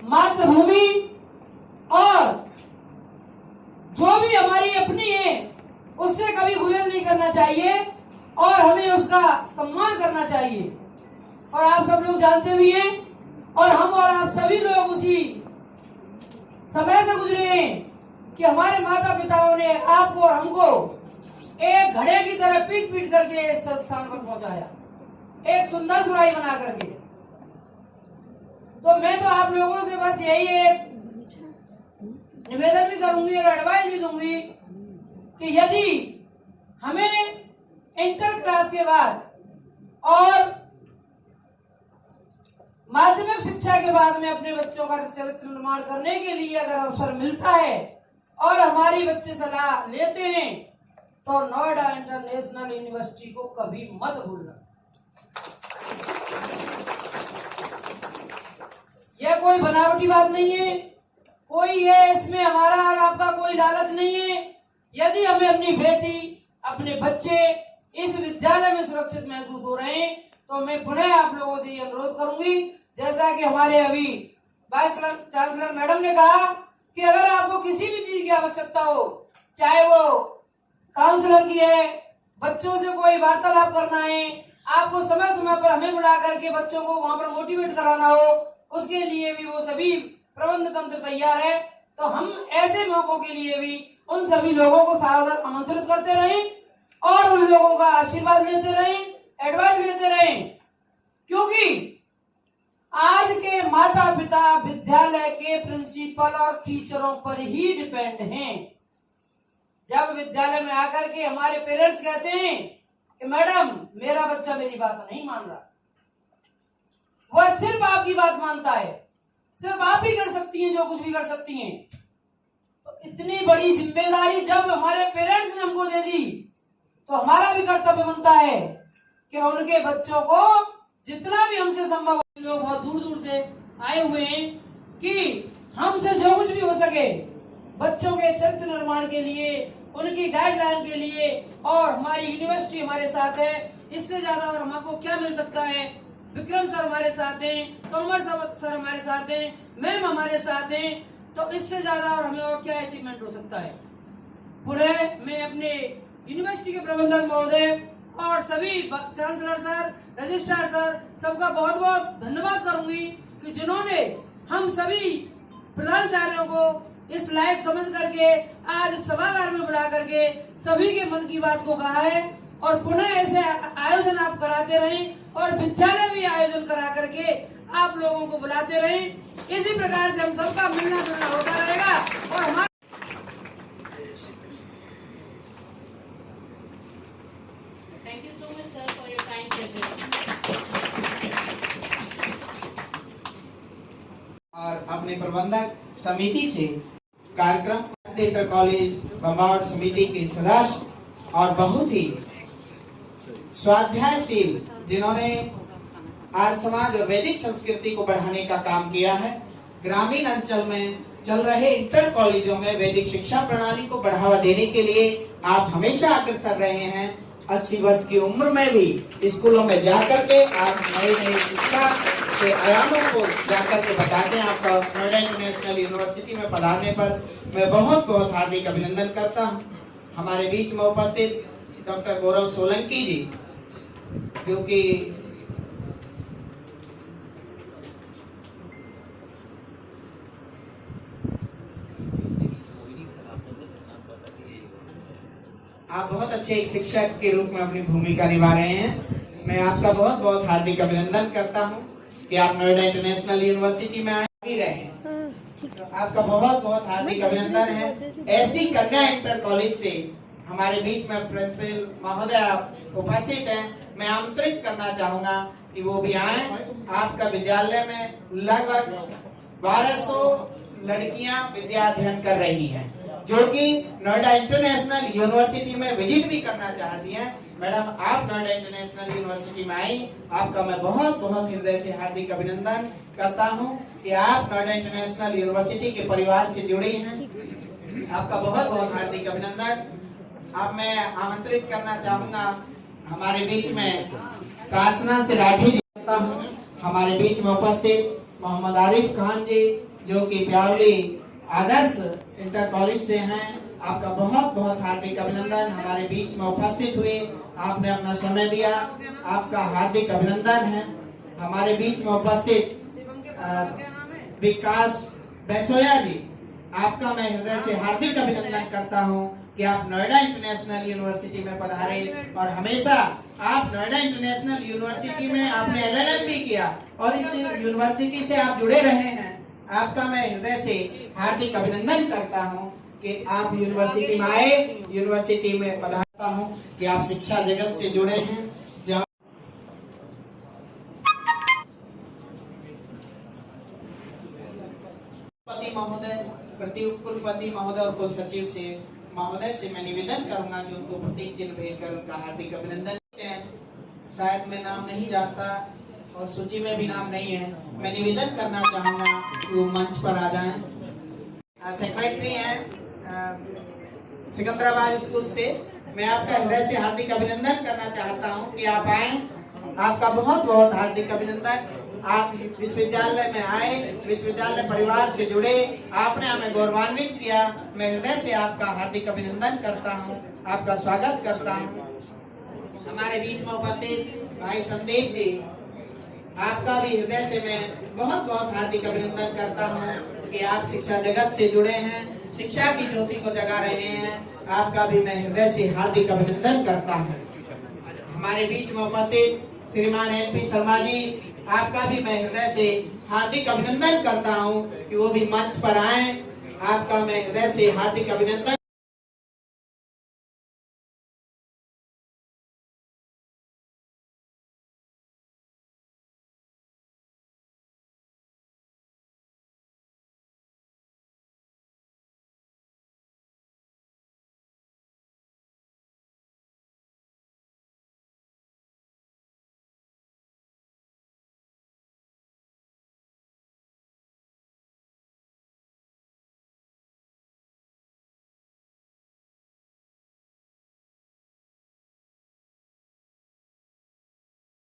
मातृभूमि और जो भी हमारी अपनी है उससे कभी गुरेज नहीं करना चाहिए और हमें उसका सम्मान करना चाहिए। और आप सब लोग जानते भी हैं और हम और आप सभी लोग उसी समय से गुजरे हैं कि हमारे माता पिताओं ने आपको और हमको एक घड़े की तरह पीट पीट करके इस स्थान पर पहुंचाया, एक सुंदर सुराही बना करके। तो मैं तो आप लोगों से बस यही एक निवेदन भी करूंगी और एडवाइस भी दूंगी कि यदि हमें इंटर क्लास के बाद और माध्यमिक शिक्षा के बाद में अपने बच्चों का चरित्र निर्माण करने के लिए अगर अवसर मिलता है और हमारी बच्चे सलाह लेते हैं तो नोएडा इंटरनेशनल यूनिवर्सिटी को कभी मत भूलना। यह कोई बनावटी बात नहीं है, कोई ये इसमें हमारा और आपका कोई लालच नहीं है। यदि हमें अपनी बेटी, अपने बच्चे इस विद्यालय में सुरक्षित महसूस हो रहे हैं तो मैं पुनः आप लोगों से ये अनुरोध करूंगी, जैसा कि हमारे अभी वाइस चांसलर मैडम ने कहा कि अगर आपको किसी भी चीज की आवश्यकता हो, चाहे वो काउंसलर की है, बच्चों से कोई वार्तालाप करना है, आपको समय समय पर हमें बुला करके बच्चों को वहां पर मोटिवेट कराना हो, उसके लिए भी वो सभी प्रबंध तंत्र तैयार है। तो हम ऐसे मौकों के लिए भी उन सभी लोगों को सादर आमंत्रित करते रहें और उन लोगों का आशीर्वाद लेते रहें, एडवाइस लेते रहें, क्योंकि आज के माता पिता विद्यालय के प्रिंसिपल और टीचरों पर ही डिपेंड हैं। जब विद्यालय में आकर के हमारे पेरेंट्स कहते हैं कि मैडम मेरा बच्चा मेरी बात नहीं मान रहा, वह सिर्फ आपकी बात मानता है, सिर्फ आप ही कर सकती हैं जो कुछ भी कर सकती हैं। तो इतनी बड़ी जिम्मेदारी जब हमारे पेरेंट्स ने हमको दे दी तो हमारा भी कर्तव्य बनता है कि उनके बच्चों को जितना भी हमसे संभव, लोग बहुत दूर दूर से आए हुए हैं कि हमसे जो कुछ भी हो सके बच्चों के चरित्र निर्माण के लिए, उनकी गाइडलाइन के लिए, और हमारी यूनिवर्सिटी हमारे साथ है। इससे ज्यादा और हमको क्या मिल सकता है? विक्रम सर हमारे साथ हैं, तोमर सर हमारे साथ हैं, मैम हमारे साथ हैं, तो इससे ज्यादा और हमें और क्या अचीवमेंट हो सकता है? पूरे मैं अपने यूनिवर्सिटी के प्रबंधक महोदय और सभी चांसलर सर, रजिस्ट्रार सर, सबका बहुत बहुत धन्यवाद करूंगी कि जिन्होंने हम सभी प्रधानाचार्यों को इस लायक समझ करके आज सभागार में बुला करके सभी के मन की बात को कहा है। और पुनः ऐसे आयोजन आप कराते रहें और विद्यालय भी आयोजन करा करके आप लोगों को बुलाते रहें। इसी प्रकार से हम सबका मिलना जुलना होता रहेगा और हमारे Thank you so much, sir, for your kind presence. और अपने प्रबंधक समिति से कार्यक्रम इंटर कॉलेज बम्बावट समिति के सदस्य और बहुत ही स्वाध्यायशील जिन्होंने आज समाज और वैदिक संस्कृति को बढ़ाने का काम किया है। ग्रामीण अंचल में चल रहे इंटर कॉलेजों में वैदिक शिक्षा प्रणाली को बढ़ावा देने के लिए आप हमेशा अग्रसर रहे हैं। 80 वर्ष की उम्र में भी स्कूलों में जाकर के आप नई नई शिक्षा के आयामों को जाकर के बताते हैं। आपका नोएडा इंटरनेशनल यूनिवर्सिटी में पढ़ाने पर मैं बहुत बहुत हार्दिक अभिनंदन करता हूँ। हमारे बीच में उपस्थित डॉक्टर गौरव सोलंकी जी, जो कि आप बहुत अच्छे एक शिक्षक के रूप में अपनी भूमिका निभा रहे हैं। मैं आपका बहुत बहुत हार्दिक अभिनंदन करता हूँ कि आप नोएडा इंटरनेशनल यूनिवर्सिटी में आ भी रहे हैं। तो आपका बहुत बहुत हार्दिक अभिनंदन है। एसडी कन्या इंटर कॉलेज से हमारे बीच में प्रिंसिपल महोदय उपस्थित हैं। मैं आमंत्रित करना चाहूंगा कि वो भी आए। आपका विद्यालय में लगभग 1200 लड़कियां विद्या अध्ययन कर रही हैं, जो कि नोएडा इंटरनेशनल यूनिवर्सिटी में विजिट भी करना चाहती हैं। मैडम, आप नोएडा इंटरनेशनल यूनिवर्सिटी में आई, आपका मैं बहुत बहुत हृदय से हार्दिक अभिनंदन करता हूं कि आप नोएडा इंटरनेशनल यूनिवर्सिटी के परिवार से जुड़ी हैं। आपका बहुत बहुत हार्दिक अभिनंदन। अब मैं आमंत्रित करना चाहूंगा हमारे बीच में कासना से राठी जी करता हूं, हमारे बीच में उपस्थित मोहम्मद आरिफ खान जी, जो कि प्यावली आदर्श इंटर कॉलेज से हैं। आपका बहुत बहुत हार्दिक अभिनंदन। हमारे बीच में उपस्थित हुए, आपने अपना समय दिया, आपका हार्दिक अभिनंदन है। हमारे बीच में उपस्थित विकास बैसोया जी, आपका मैं हृदय से हार्दिक अभिनंदन करता हूं कि आप नोएडा इंटरनेशनल यूनिवर्सिटी में पधारे और हमेशा आप नोएडा इंटरनेशनल यूनिवर्सिटी में आपने LLM भी किया और इस यूनिवर्सिटी से आप जुड़े रहे हैं। आपका मैं हृदय से हार्दिक अभिनंदन करता हूं कि आप यूनिवर्सिटी में आए, यूनिवर्सिटी में पधारता हूं कि आप शिक्षा जगत से जुड़े हैं। महोदय, कुलपति महोदय और कुल सचिव से महोदय से मैं निवेदन करूंगा कि उनको प्रतीक चिन्ह भेजकर उनका हार्दिक अभिनंदन हैं। शायद मैं नाम नहीं जानता और सूची में भी नाम नहीं है। मैं निवेदन करना चाहूंगा कि वो मंच पर आ जाएं। सेक्रेटरी हैं सिकंदराबाद स्कूल से, मैं आपका हृदय से हार्दिक अभिनंदन करना चाहता हूं कि आप आए। आपका बहुत बहुत हार्दिक अभिनंदन। आप विश्वविद्यालय में आए, विश्वविद्यालय परिवार से जुड़े, आपने हमें गौरवान्वित किया। मैं हृदय से आपका हार्दिक अभिनंदन करता हूं, आपका स्वागत करता हूं। हमारे बीच में उपस्थित भाई संदीप जी, आपका भी हृदय से मैं बहुत बहुत हार्दिक अभिनंदन करता हूं कि आप शिक्षा जगत से जुड़े हैं, शिक्षा की ज्योति को जगा रहे हैं। आपका भी मैं हृदय से हार्दिक अभिनंदन करता हूं। हमारे बीच में उपस्थित श्रीमान NP शर्मा जी, आपका भी मैं हृदय से हार्दिक अभिनंदन करता हूं कि वो भी मंच पर आए। आपका मैं हृदय से हार्दिक अभिनंदन